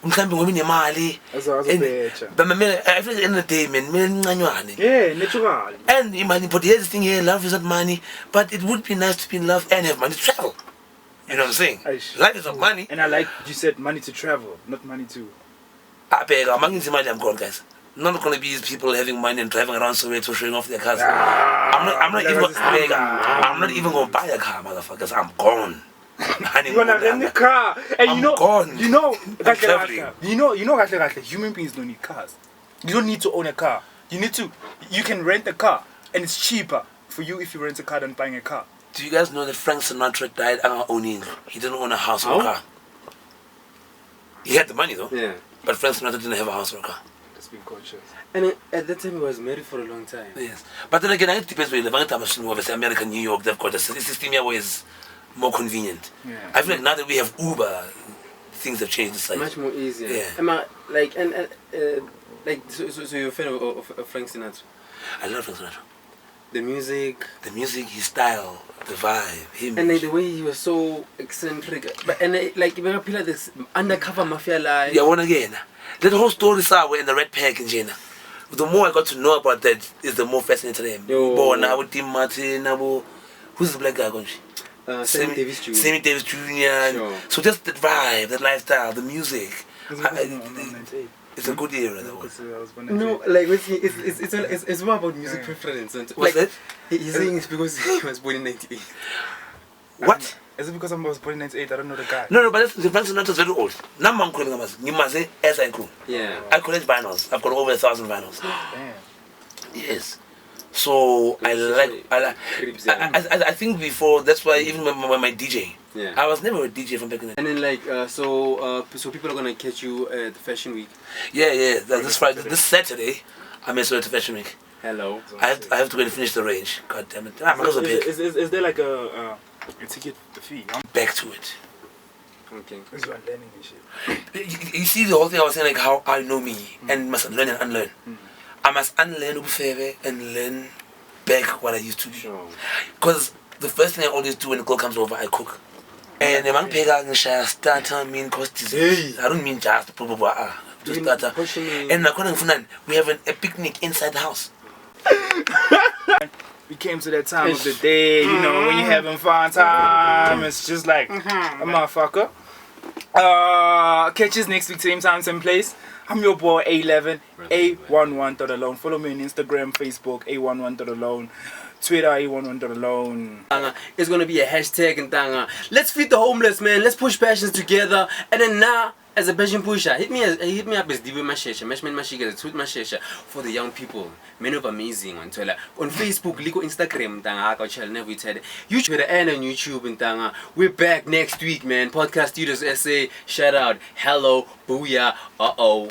I'm climbing women in Mali. But I feel at the end of the day, man, natural. and imagine, but here's the thing here, love is not money, but it would be nice to be in love and have money to travel. You know what I'm saying? Life is not money. And I like you said money to travel, not money to. I'm gone, guys. Not gonna be these people having money and driving around somewhere to showing off their cars. I'm not even gonna buy a car, motherfuckers. I'm gone. You're gonna rent a car, and I'm gone. you know, traveling. human beings don't need cars. You don't need to own a car. You can rent a car, and it's cheaper for you if you rent a car than buying a car. Do you guys know that Frank Sinatra died owning? He didn't own a house or a car. He had the money though. Yeah. But Frank Sinatra didn't have a house or a car. That's being conscious. And at that time he was married for a long time. Yes. But then again, it depends where you live. Obviously, America, New York, they've got a system here where it's more convenient. Yeah. I feel like now that we have Uber, things have changed this side. Much more easier. Yeah. Am I, like, so you're a fan of Frank Sinatra? I love Frank Sinatra. The music, his style, the vibe, him. and like the way he was so eccentric. But like even appeal like this undercover mafia life. Yeah, one again. That whole story started in the Red Pack in Jena. The more I got to know about that, is the more fascinating I am. But now with Tim Martin, who's the black guy going? Sammy Davis Jr. Sammy Davis Jr. Sure. So just the vibe, the lifestyle, the music. It's a good era though. No, like it's more about music preference. And What's that? He's saying it's because he was born in '98. What? Is it because I was born in '98? I don't know the guy. No, but Frank Sinatra is very old. Now I'm calling him as I grew. Yeah. I collect vinyls. I've got over 1,000 vinyls. Damn. Yes. So I think before, that's why even when my DJ, I was never a DJ from back in the day. And then like so people are gonna catch you at the Fashion Week. Yeah. This Friday, this Saturday, I'm at the Fashion Week. Hello. I have to go and finish the range. God damn it. Is there like a ticket fee? Back to it. Okay. Because you are learning and shit. You see the whole thing I was saying, like how I know me and must learn and unlearn. I must unlearn Ubufebe and learn back what I used to be. Because the first thing I always do when the girl comes over, I cook. And the man pega starter mean cost I don't mean just to start. And we have a picnic inside the house. We came to that time of the day, you know, when you're having fun time. It's just like a motherfucker. Catch us next week, same time, same place. I'm your boy A11, A11.alone. Follow me on Instagram, Facebook, A11.alone. Twitter, A11.alone. It's gonna be a hashtag and let's feed the homeless, man. Let's push passions together. And then now, as a passion pusher, hit me up as Dibu Mashesha, Mashman Mashiga, Tweet Mashesha for the young people. Men of amazing on Facebook, Liko Instagram, Tanga, channel never said YouTube and on YouTube and Tanga. We're back next week, man. Podcast Studios SA, shout out, hello, booyah, uh-oh.